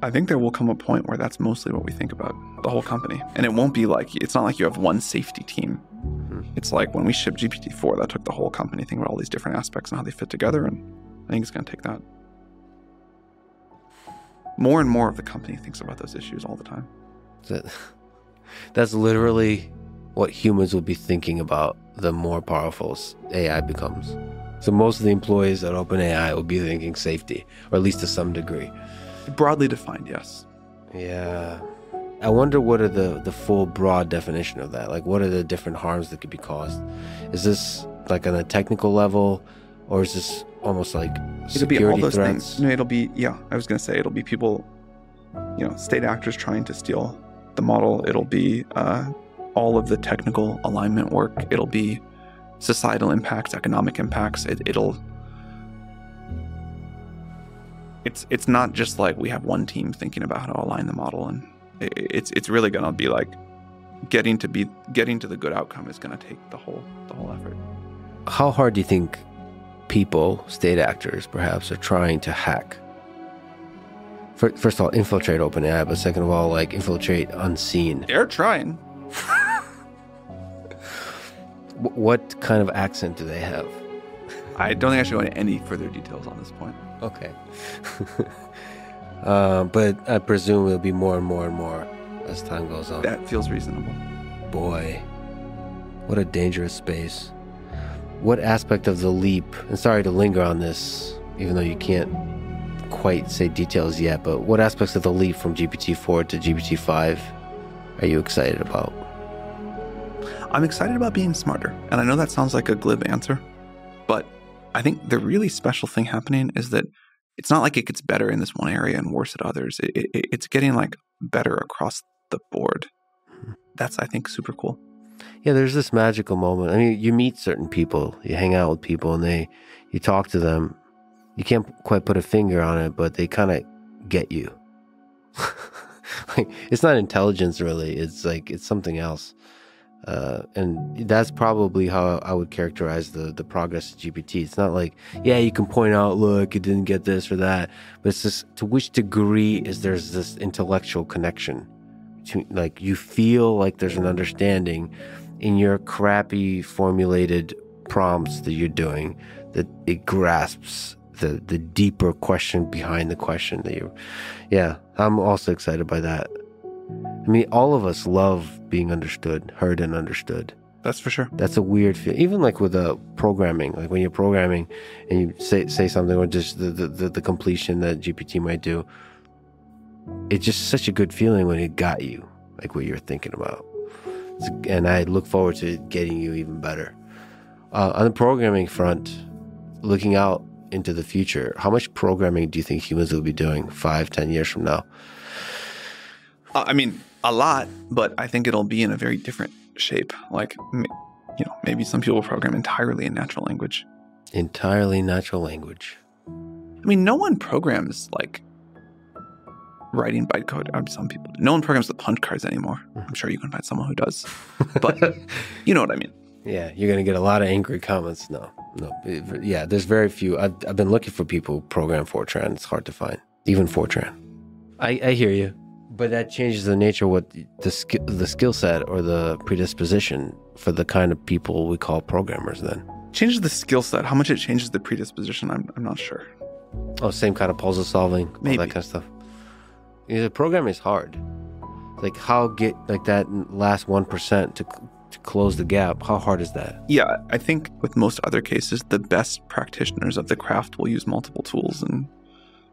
I think there will come a point where that's mostly what we think about, the whole company. And it won't be like, it's not like you have one safety team. Mm-hmm. It's like when we shipped GPT-4, that took the whole company thinking about all these different aspects and how they fit together. And I think it's going to take that. More and more of the company thinks about those issues all the time. That's literally what humans will be thinking about the more powerful AI becomes. So most of the employees at OpenAI will be thinking safety, or at least to some degree. Broadly defined, yes. Yeah. I wonder what are the full broad definition of that? Like, what are the different harms that could be caused? Is this like on a technical level, or is this almost like security it'll be all those threats? Things. No, it'll be, I was going to say, it'll be people, state actors trying to steal the model. It'll be all of the technical alignment work. It'll be societal impacts, economic impacts. It's not just like we have one team thinking about how to align the model, and it's really going to be like getting to the good outcome is going to take the whole effort. How hard do you think people, state actors perhaps, are trying to hack? First of all, infiltrate OpenAI, but second of all, like infiltrate unseen. They're trying. What kind of accent do they have? I don't think I should go into any further details on this point. Okay. But I presume it'll be more and more and more as time goes on. That feels reasonable. Boy, what a dangerous space. What aspect of the leap, and sorry to linger on this, even though you can't quite say details yet, but what aspects of the leap from GPT-4 to GPT-5 are you excited about? I'm excited about being smarter. And I know that sounds like a glib answer, but I think the really special thing happening is that it's not like it gets better in this one area and worse at others. It's getting like better across the board. That's, I think, super cool. Yeah, there's this magical moment. I mean, you meet certain people, you hang out with people, and you talk to them. You can't quite put a finger on it, but they kind of get you. Like, it's not intelligence, really. It's like, it's something else. And that's probably how I would characterize the progress of GPT. It's not like, yeah, you can point out, look, it didn't get this or that, but it's just to which degree is there's this intellectual connection. Like, you feel like there's an understanding in your crappy formulated prompts that you're doing, that it grasps the deeper question behind the question that yeah, I'm also excited by that. I mean, all of us love being understood, heard and understood. That's for sure. That's a weird feel. Even like with programming, like when you're programming and you say something, or just the completion that GPT might do, it's just such a good feeling when it got you, like what you're thinking about. And I look forward to getting you even better. On the programming front, looking out into the future, how much programming do you think humans will be doing 5, 10 years from now? I mean, a lot, but I think it'll be in a very different shape. Like, maybe some people program entirely in natural language. Entirely natural language. I mean, no one programs like writing bytecode. Some people do. No one programs the punch cards anymore. I'm sure you can find someone who does, but you know what I mean. Yeah, you're going to get a lot of angry comments. No. Yeah, there's very few. I've been looking for people who program Fortran. It's hard to find, even Fortran. I hear you, but that changes the nature of what the skill set or the predisposition for the kind of people we call programmers then. Changes the skill set. How much it changes the predisposition, I'm not sure. Oh, same kind of puzzle solving, Maybe. all that kind of stuff. The programming is hard. Like how get like that last 1% to close the gap. How hard is that? Yeah, I think with most other cases, the best practitioners of the craft will use multiple tools, and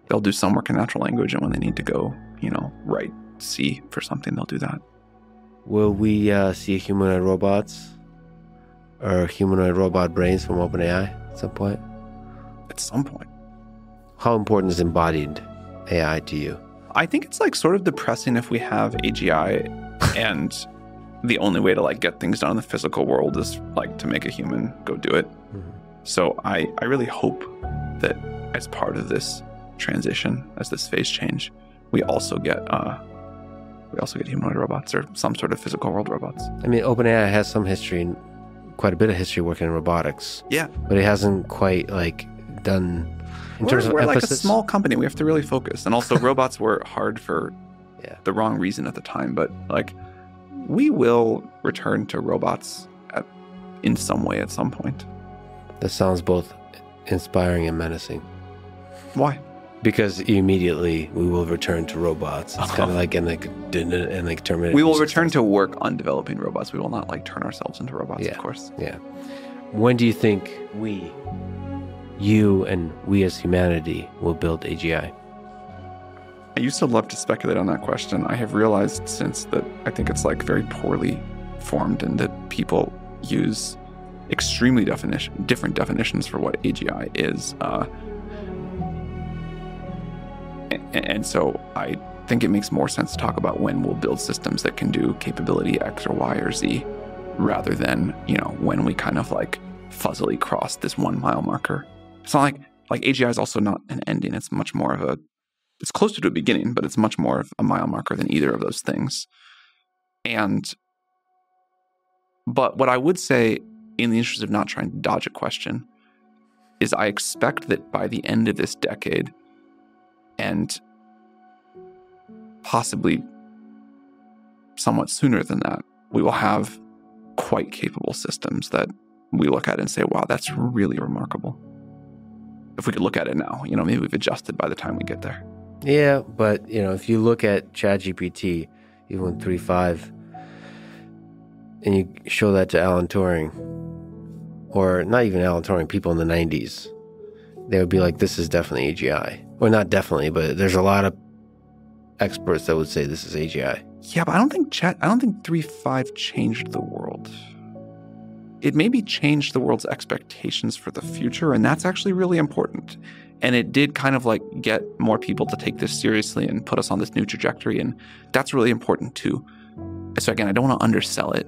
they'll do some work in natural language, and when they need to go, write C for something, they'll do that. Will we see humanoid robots or humanoid robot brains from OpenAI at some point? At some point. How important is embodied AI to you? I think it's like sort of depressing if we have AGI and the only way to like get things done in the physical world is like to make a human go do it. Mm-hmm. So I really hope that as part of this transition, as this phase change, we also get humanoid robots or some sort of physical world robots. I mean, OpenAI has some history, quite a bit of history working in robotics. Yeah, but it hasn't quite like done. We're like a small company. We have to really focus. And also robots were hard for the wrong reason at the time. But like we will return to robots in some way at some point. That sounds both inspiring and menacing. Why? Because immediately we will return to robots. It's kind of like in like Terminator. We will return to work on developing robots. We will not like turn ourselves into robots, of course. Yeah. When do you think you and we as humanity will build AGI? I used to love to speculate on that question. I have realized since that I think it's like very poorly formed and that people use extremely different definitions for what AGI is. And so I think it makes more sense to talk about when we'll build systems that can do capability X or Y or Z rather than, when we kind of like fuzzily cross this 1 mile marker. It's not like AGI is also not an ending. It's much more of it's closer to a beginning, but it's much more of a mile marker than either of those things. But what I would say, in the interest of not trying to dodge a question, is I expect that by the end of this decade, and possibly somewhat sooner than that, we will have quite capable systems that we look at and say, wow, that's really remarkable. If we could look at it now, maybe we've adjusted by the time we get there. Yeah, but, if you look at ChatGPT, even 3.5, and you show that to Alan Turing, or not even Alan Turing, people in the 90s, they would be like, this is definitely AGI. Or not definitely, but there's a lot of experts that would say this is AGI. Yeah, but I don't think 3.5 changed the world. It maybe changed the world's expectations for the future, and that's actually really important. And it did kind of like get more people to take this seriously and put us on this new trajectory, and that's really important too. So again, I don't want to undersell it.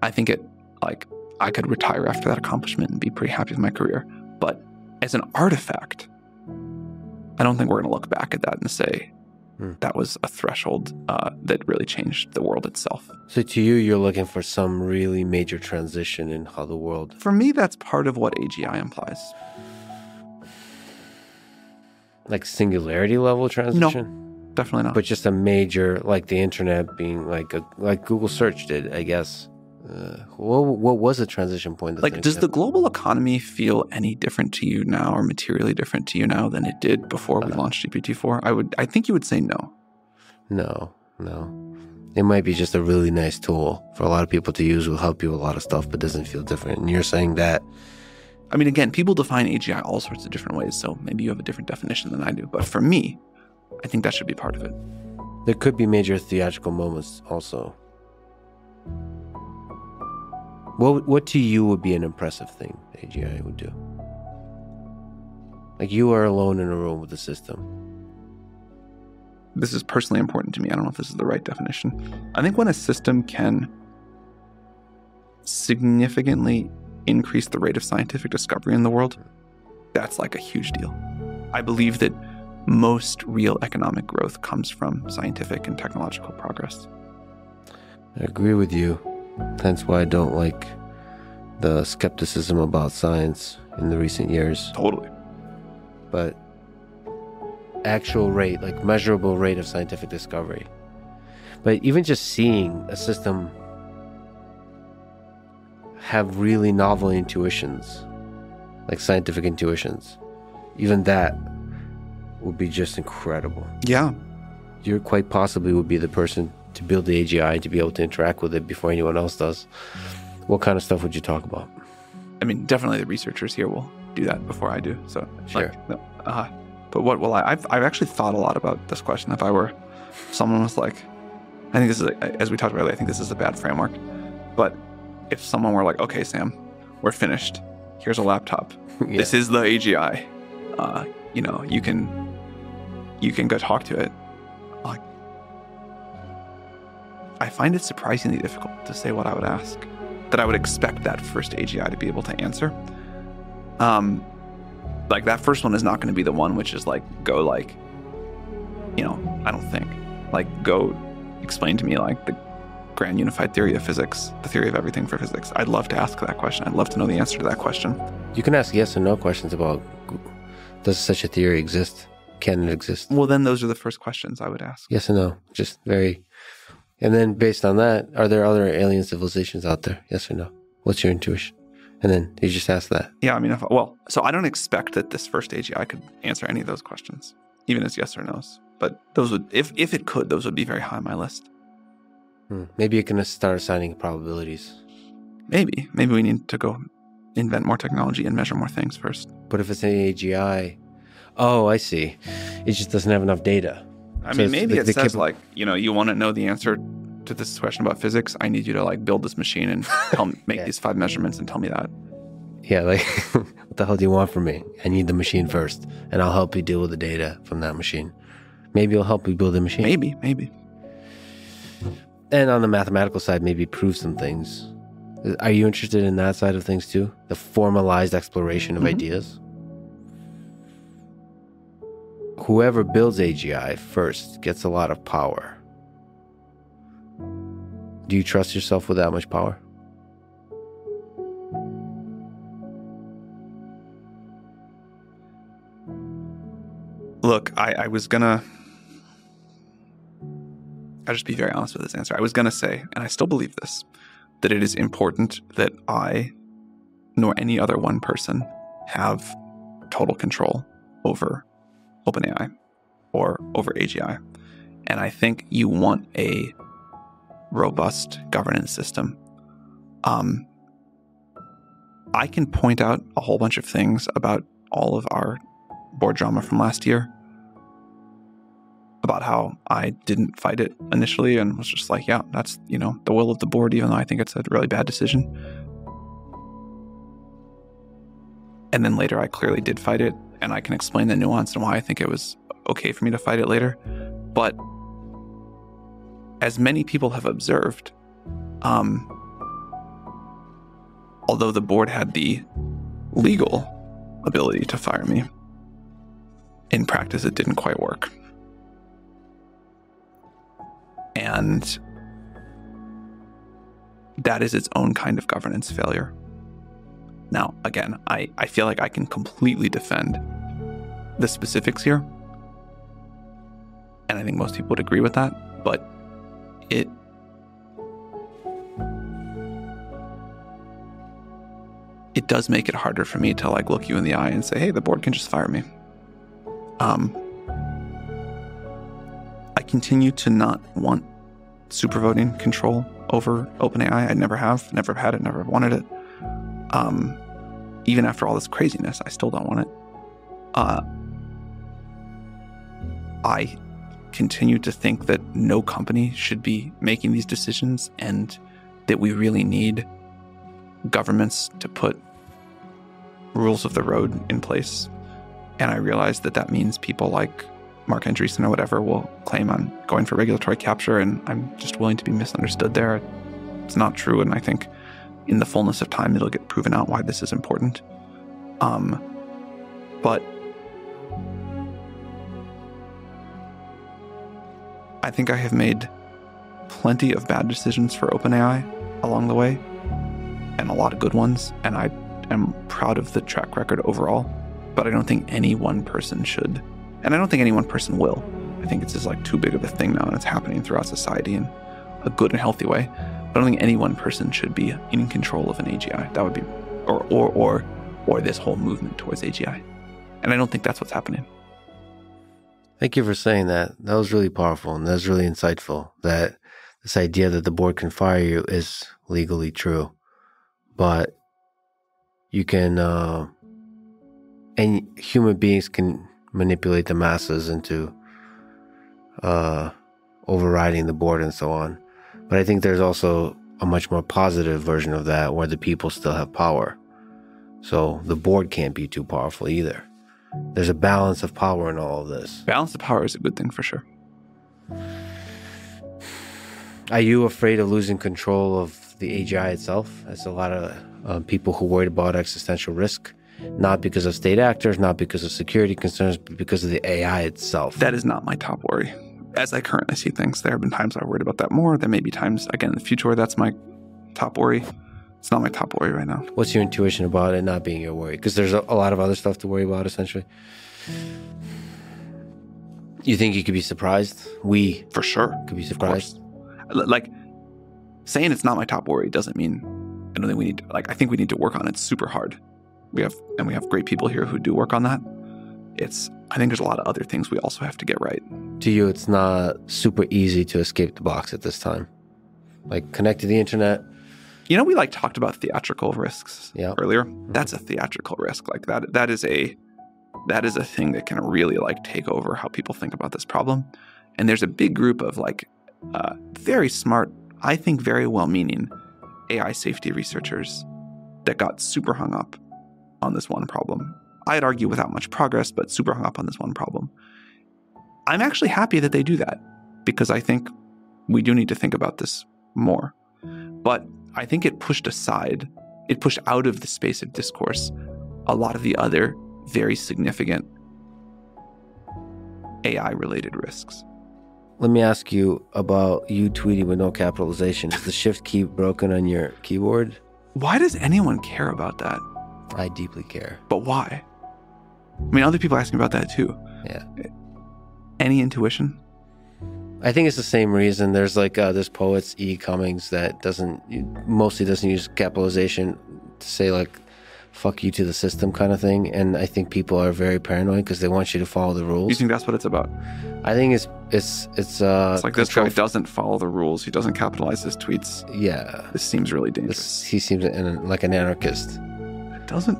I think I could retire after that accomplishment and be pretty happy with my career. But as an artifact, I don't think we're going to look back at that and say that was a threshold that really changed the world itself. So to you, you're looking for some really major transition in how the world... For me, that's part of what AGI implies. Like singularity level transition? No, definitely not. But just a major, like the internet being like Google search did, I guess. What was the transition point? Like, does the global economy feel any different to you now or materially different to you now than it did before we launched GPT-4? I think you would say no. No. It might be just a really nice tool for a lot of people to use. Will help you with a lot of stuff, but doesn't feel different. And you're saying that... I mean, again, people define AGI all sorts of different ways, so maybe you have a different definition than I do. But for me, I think that should be part of it. There could be major theatrical moments also. What to you would be an impressive thing AGI would do? Like you are alone in a room with the system. This is personally important to me. I don't know if this is the right definition. I think when a system can significantly increase the rate of scientific discovery in the world, that's like a huge deal. I believe that most real economic growth comes from scientific and technological progress. I agree with you. That's why I don't like the skepticism about science in the recent years. Totally. But actual rate, like measurable rate of scientific discovery. But even just seeing a system have really novel intuitions, like scientific intuitions, even that would be just incredible. Yeah. You quite possibly would be the person to build the AGI to be able to interact with it before anyone else does. What kind of stuff would you talk about? I mean, definitely the researchers here will do that before I do. So, sure. But what will I've actually thought a lot about this question. If I were, someone was like, I think this is, as we talked about earlier, I think this is a bad framework. But if someone were like, okay, Sam, we're finished. Here's a laptop. Yeah. This is the AGI. You can go talk to it. Like, I find it surprisingly difficult to say what I would ask, that I would expect that first AGI to be able to answer. Like that first one is not going to be the one which is like, go like, I don't think, like go explain to me like the grand unified theory of physics, the theory of everything for physics. I'd love to ask that question. I'd love to know the answer to that question. You can ask yes and no questions about, does such a theory exist? Can it exist? Well, then those are the first questions I would ask. Yes and no, just very. And then based on that, are there other alien civilizations out there? Yes or no? What's your intuition? And then you just ask that. Yeah, I mean, so I don't expect that this first AGI could answer any of those questions, even as yes or no's. But those would, if it could, those would be very high on my list. Maybe it can start assigning probabilities. Maybe we need to go invent more technology and measure more things first. But if it's an AGI, oh, I see. It just doesn't have enough data. I mean, maybe it says like, you want to know the answer to this question about physics. I need you to like build this machine and make these 5 measurements and tell me that. Yeah, like what the hell do you want from me? I need the machine first, and I'll help you deal with the data from that machine. Maybe it'll help you build the machine. Maybe. And on the mathematical side, maybe prove some things. Are you interested in that side of things too? The formalized exploration of ideas? Whoever builds AGI first gets a lot of power. Do you trust yourself with that much power? Look, I'll just be very honest with this answer. I was going to say, and I still believe this, that it is important that I, nor any other one person, have total control over OpenAI or over AGI. And I think you want a robust governance system. I can point out a whole bunch of things about all of our board drama from last year, about how I didn't fight it initially and was just like, yeah, that's, the will of the board, even though I think it's a really bad decision. And then later I clearly did fight it, and I can explain the nuance and why I think it was okay for me to fight it later. But as many people have observed, although the board had the legal ability to fire me, in practice it didn't quite work. And that is its own kind of governance failure. Now, again, I feel like I can completely defend the specifics here. And I think most people would agree with that. But it does make it harder for me to like look you in the eye and say, hey, the board can just fire me. I continue to not want supervoting control over OpenAI. I never have, never had it, never wanted it. Even after all this craziness, I still don't want it. I continue to think that no company should be making these decisions, and that we really need governments to put rules of the road in place And I realized that that means people like Mark Andreessen or whatever will claim I'm going for regulatory capture, and I'm just willing to be misunderstood there. It's not true, and I think in the fullness of time, it'll get proven out why this is important. But I think I have made plenty of bad decisions for OpenAI along the way, and a lot of good ones, and I am proud of the track record overall. But I don't think any one person should, and I don't think any one person will. I think it's just like too big of a thing now, and it's happening throughout society in a good and healthy way. But I don't think any one person should be in control of an AGI. That would be, or this whole movement towards AGI. And I don't think that's what's happening. Thank you for saying that. That was really powerful, and that was really insightful, that this idea that the board can fire you is legally true. But you can, and human beings can manipulate the masses into overriding the board and so on. But I think there's also a much more positive version of that where the people still have power. So the board can't be too powerful either. There's a balance of power in all of this. Balance of power is a good thing for sure. Are you afraid of losing control of the AGI itself? There's a lot of people who worried about existential risk, not because of state actors, not because of security concerns, but because of the AI itself. That is not my top worry. As I currently see things, there have been times I worried about that more. There may be times, again, in the future where that's my top worry. It's not my top worry right now. What's your intuition about it not being your worry? Because there's a lot of other stuff to worry about, essentially. You think you could be surprised? We, for sure, could be surprised. Like, saying it's not my top worry doesn't mean I don't think we need to, I think we need to work on it super hard. We have great people here who do work on that. I think there's a lot of other things we also have to get right. To you, it's not super easy to escape the box at this time. Like, connect to the internet. You know, we talked about theatrical risks earlier. Mm-hmm. That's a theatrical risk. Like that is a thing that can really take over how people think about this problem. And there's a big group of very smart, I think very well-meaning AI safety researchers that got super hung up on this one problem. I'd argue without much progress, but super hung up on this one problem. I'm actually happy that they do that because I think we do need to think about this more. But I think it pushed out of the space of discourse a lot of the other very significant AI-related risks. Let me ask you about you tweeting with no capitalization. Is the shift key broken on your keyboard? Why does anyone care about that? I deeply care. But why? I mean, other people ask me about that too. Yeah. Any intuition? I think it's the same reason. There's this poet's E. Cummings that mostly doesn't use capitalization to say fuck you to the system kind of thing. And I think people are very paranoid because they want you to follow the rules. You think that's what it's about? I think it's like this guy doesn't follow the rules. He doesn't capitalize his tweets. Yeah. This seems really dangerous. He seems like an anarchist. It doesn't.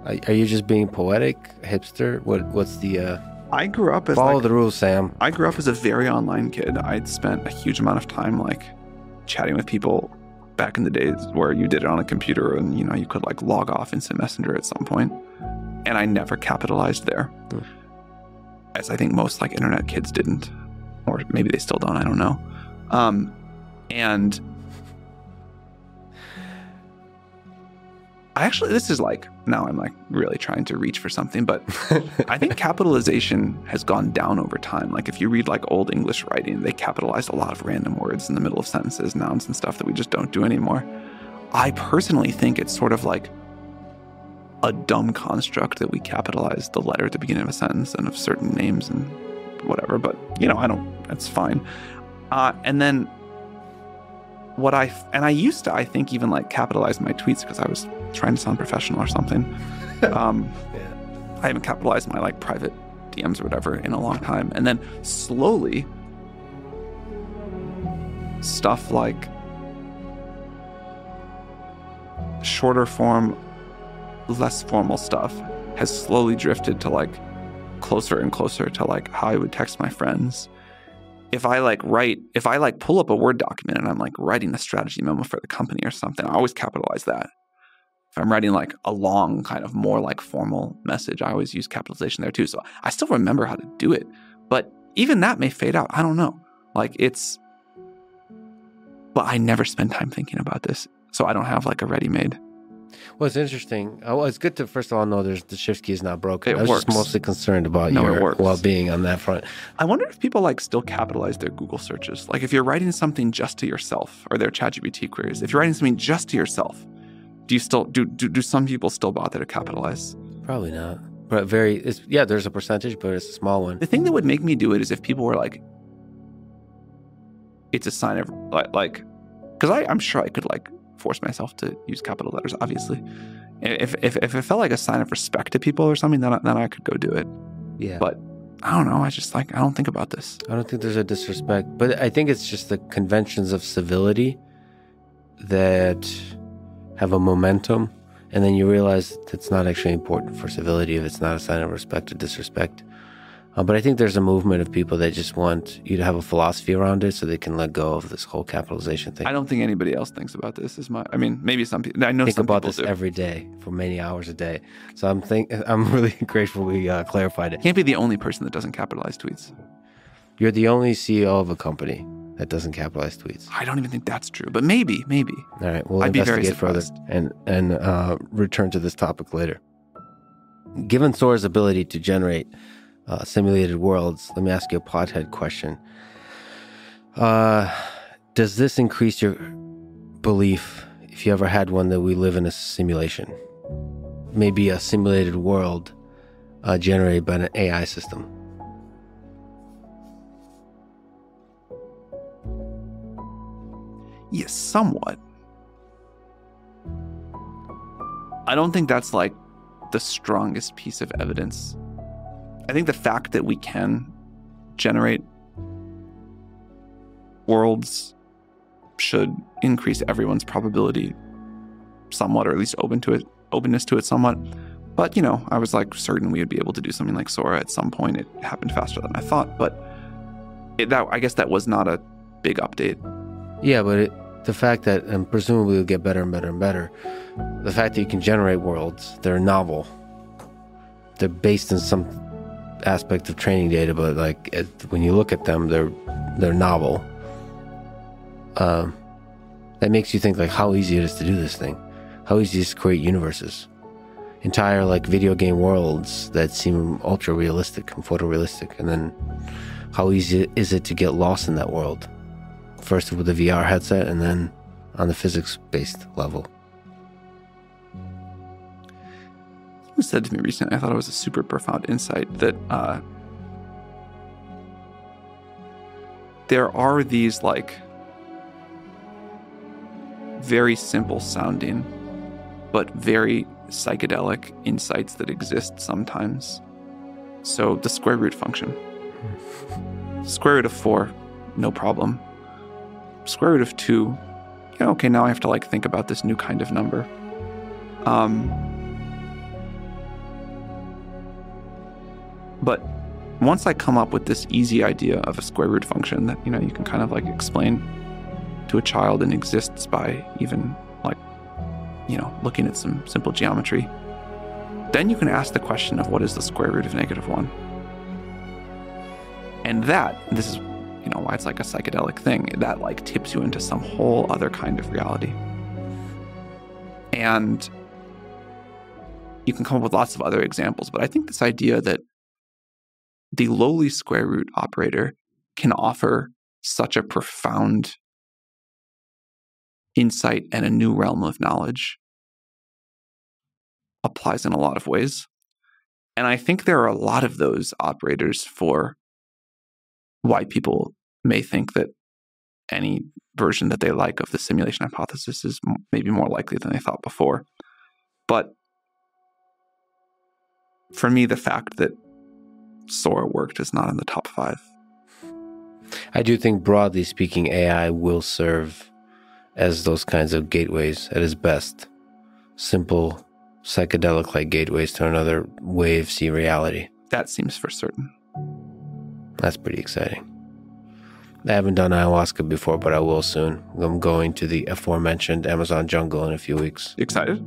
Are you just being poetic, hipster? What's the... I grew up as follow the rules, Sam. I grew up as a very online kid. I'd spent a huge amount of time chatting with people back in the days where you did it on a computer and you could log off Instant Messenger at some point. And I never capitalized there. As I think most internet kids didn't. Or maybe they still don't, I don't know. And this is now I'm really trying to reach for something, but I think capitalization has gone down over time. If you read old English writing, they capitalized a lot of random words in the middle of sentences, nouns and stuff that we just don't do anymore. I personally think it's sort of a dumb construct that we capitalize the letter at the beginning of a sentence and of certain names and whatever, but that's fine. And then I used to, I think, even capitalize my tweets because I was trying to sound professional or something. I haven't capitalized my private DMs or whatever in a long time. And then slowly, stuff shorter form, less formal stuff has slowly drifted to closer and closer to how I would text my friends. If I pull up a Word document and I'm writing a strategy memo for the company or something, I always capitalize that. if I'm writing like a long kind of more like formal message, I always use capitalization there too. So I still remember how to do it, but even that may fade out. I don't know. Like but I never spend time thinking about this. So I don't have like a ready-made. Well, it's interesting. Well, it's good to first of all know the shift key is not broken. I was works. just mostly concerned about your well-being on that front. I wonder if people like still capitalize their Google searches. Like if you're writing something just to yourself or their ChatGPT queries, if you're writing something just to yourself, do you still do some people still bother to capitalize? Probably not. But there's a percentage, but it's a small one. The thing that would make me do it is if people were like, it's a sign of like, because I'm sure I could like force myself to use capital letters, obviously. If it felt like a sign of respect to people or something, then I could go do it. Yeah. But I don't know. I just I don't think about this. I don't think there's a disrespect, but I think it's just the conventions of civility that have a momentum, and then you realize it's not actually important for civility if it's not a sign of respect or disrespect. But I think there's a movement of people that just want you to have a philosophy around it so they can let go of this whole capitalization thing. I don't think anybody else thinks about this as much. I mean, maybe some people. I know think some about people this do. every day for many hours a day. So I'm really grateful we clarified it. Can't be the only person that doesn't capitalize tweets. You're the only CEO of a company that doesn't capitalize tweets. I don't even think that's true, but maybe. All right, we'll I'd be very investigate further and return to this topic later. Given Sora's ability to generate simulated worlds, let me ask you a pothead question. Does this increase your belief, if you ever had one, that we live in a simulation? Maybe a simulated world generated by an AI system? Yes, somewhat. I don't think that's like the strongest piece of evidence. I think the fact that we can generate worlds should increase everyone's probability somewhat, or at least openness to it somewhat. But, I was like certain we would be able to do something like Sora at some point. It happened faster than I thought, but I guess that was not a big update. Yeah, but the fact that, and presumably it'll get better and better and better, the fact that you can generate worlds, they're novel. They're based in some aspect of training data, but when you look at them, they're novel. That makes you think how easy it is to do this thing. How easy it is to create universes. Entire video game worlds that seem ultra realistic and photorealistic, and then how easy is it to get lost in that world? First with a VR headset and then on the physics-based level. Someone said to me recently, I thought it was a super profound insight, that there are these very simple sounding but very psychedelic insights that exist sometimes. So the square root function. Square root of 4, no problem. Square root of 2, okay, now I have to think about this new kind of number. But once I come up with this easy idea of a square root function that, you can kind of explain to a child and exists by even looking at some simple geometry, then you can ask the question of what is the square root of -1. And this is, why it's a psychedelic thing, that tips you into some whole other kind of reality. And you can come up with lots of other examples, but I think this idea that the lowly square root operator can offer such a profound insight and a new realm of knowledge applies in a lot of ways. And I think there are a lot of those operators for why people may think that any version that they like of the simulation hypothesis is maybe more likely than they thought before. But for me, the fact that Sora worked is not in the top 5. I do think, broadly speaking, AI will serve as those kinds of gateways at its best. Simple, psychedelic-like gateways to another way of see reality. That seems for certain. That's pretty exciting. I haven't done ayahuasca before, but I will soon. I'm going to the aforementioned Amazon jungle in a few weeks. You excited?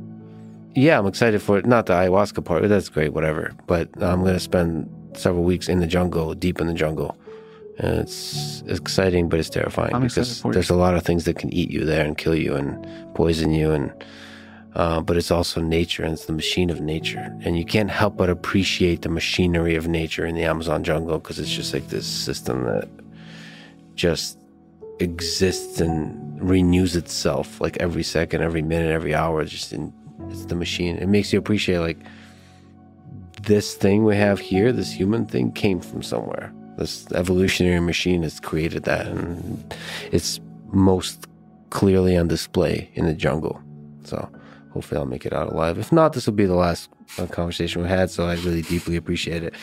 Yeah, I'm excited for it. Not the ayahuasca part, but that's great, whatever. But I'm going to spend several weeks in the jungle, deep in the jungle. And it's exciting, but it's terrifying because there's a lot of things that can eat you there and kill you and poison you. And but it's also nature, and it's the machine of nature. And you can't help but appreciate the machinery of nature in the Amazon jungle, because it's just like this system that just exists and renews itself like every second, every minute, every hour. It's the machine. It makes you appreciate, like, this thing we have here, this human thing, came from somewhere. This evolutionary machine has created that, and it's most clearly on display in the jungle. So hopefully I'll make it out alive. If not, this will be the last conversation we had, so I really deeply appreciate it.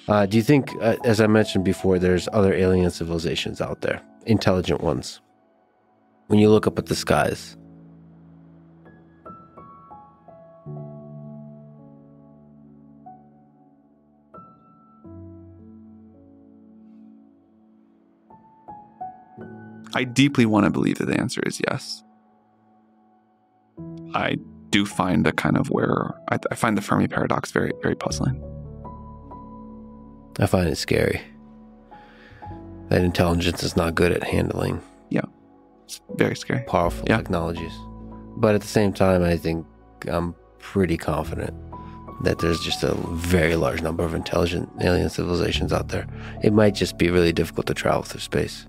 Do you think, as I mentioned before, there's other alien civilizations out there, intelligent ones? When you look up at the skies, I deeply want to believe that the answer is yes. I do find I find the Fermi paradox very, very puzzling. I find it scary that intelligence is not good at handling It's very scary. Powerful technologies. But at the same time, I think I'm pretty confident that there's just a very large number of intelligent alien civilizations out there. It might just be really difficult to travel through space.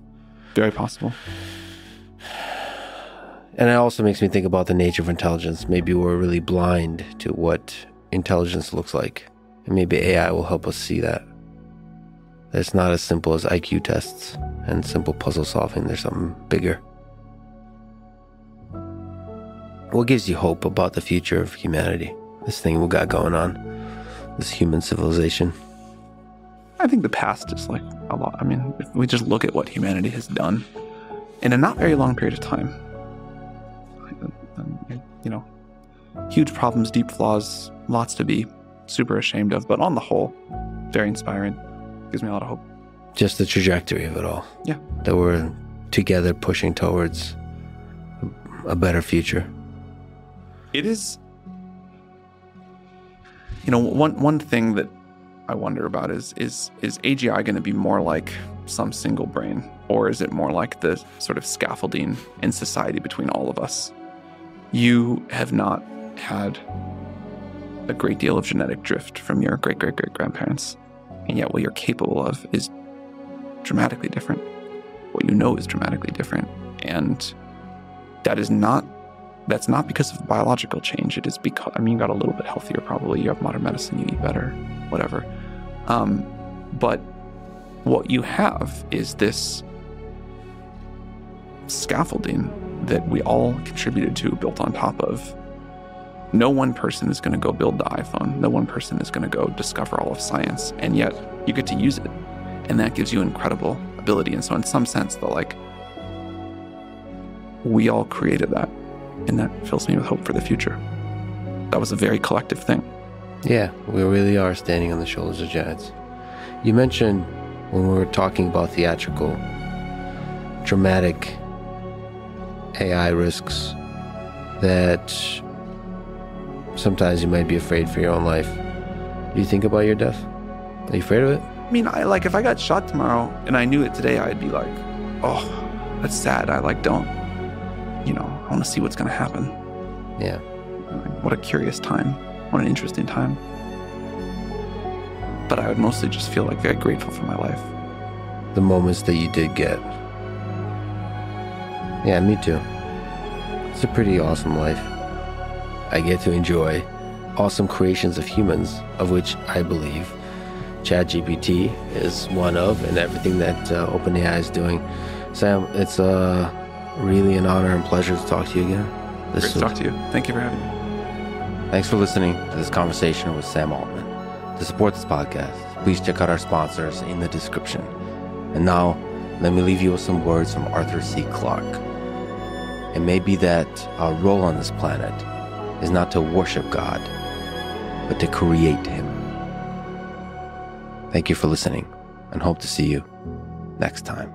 Very possible. And it also makes me think about the nature of intelligence. Maybe we're really blind to what intelligence looks like. And maybe AI will help us see that. That it's not as simple as IQ tests and simple puzzle solving. There's something bigger. What gives you hope about the future of humanity? This thing we got going on, this human civilization. I think the past is like a lot. I mean, if we just look at what humanity has done in a not very long period of time, huge problems, deep flaws, lots to be super ashamed of, but on the whole, very inspiring. Gives me a lot of hope. Just the trajectory of it all. Yeah. That we're together pushing towards a better future. It is, one thing that I wonder about is AGI going to be more like some single brain, or is it more like the sort of scaffolding in society between all of us? You have not had a great deal of genetic drift from your great-great-great-grandparents, and yet what you're capable of is dramatically different. What you know is dramatically different, and that's not because of biological change. It is because, you got a little bit healthier probably, you have modern medicine, you eat better, whatever. But what you have is this scaffolding that we all contributed to, built on top of. No one person is going to go build the iPhone. No one person is going to go discover all of science. And yet you get to use it. And that gives you incredible ability. And so in some sense, we all created that. And that fills me with hope for the future. That was a very collective thing. Yeah, we really are standing on the shoulders of giants. You mentioned when we were talking about theatrical, dramatic AI risks that sometimes you might be afraid for your own life. Do you think about your death? Are you afraid of it? If I got shot tomorrow and I knew it today, I'd be like, oh, that's sad. I want to see what's going to happen. Yeah. What a curious time. What an interesting time. But I would mostly just feel very grateful for my life. The moments that you did get. Yeah, me too. It's a pretty awesome life. I get to enjoy awesome creations of humans, of which I believe ChatGPT is one of, and everything that OpenAI is doing. Sam, it's really an honor and pleasure to talk to you again. Great to talk to you. Thank you for having me. Thanks for listening to this conversation with Sam Altman. To support this podcast, please check out our sponsors in the description. And now, let me leave you with some words from Arthur C. Clarke. It may be that our role on this planet is not to worship God, but to create Him. Thank you for listening, and hope to see you next time.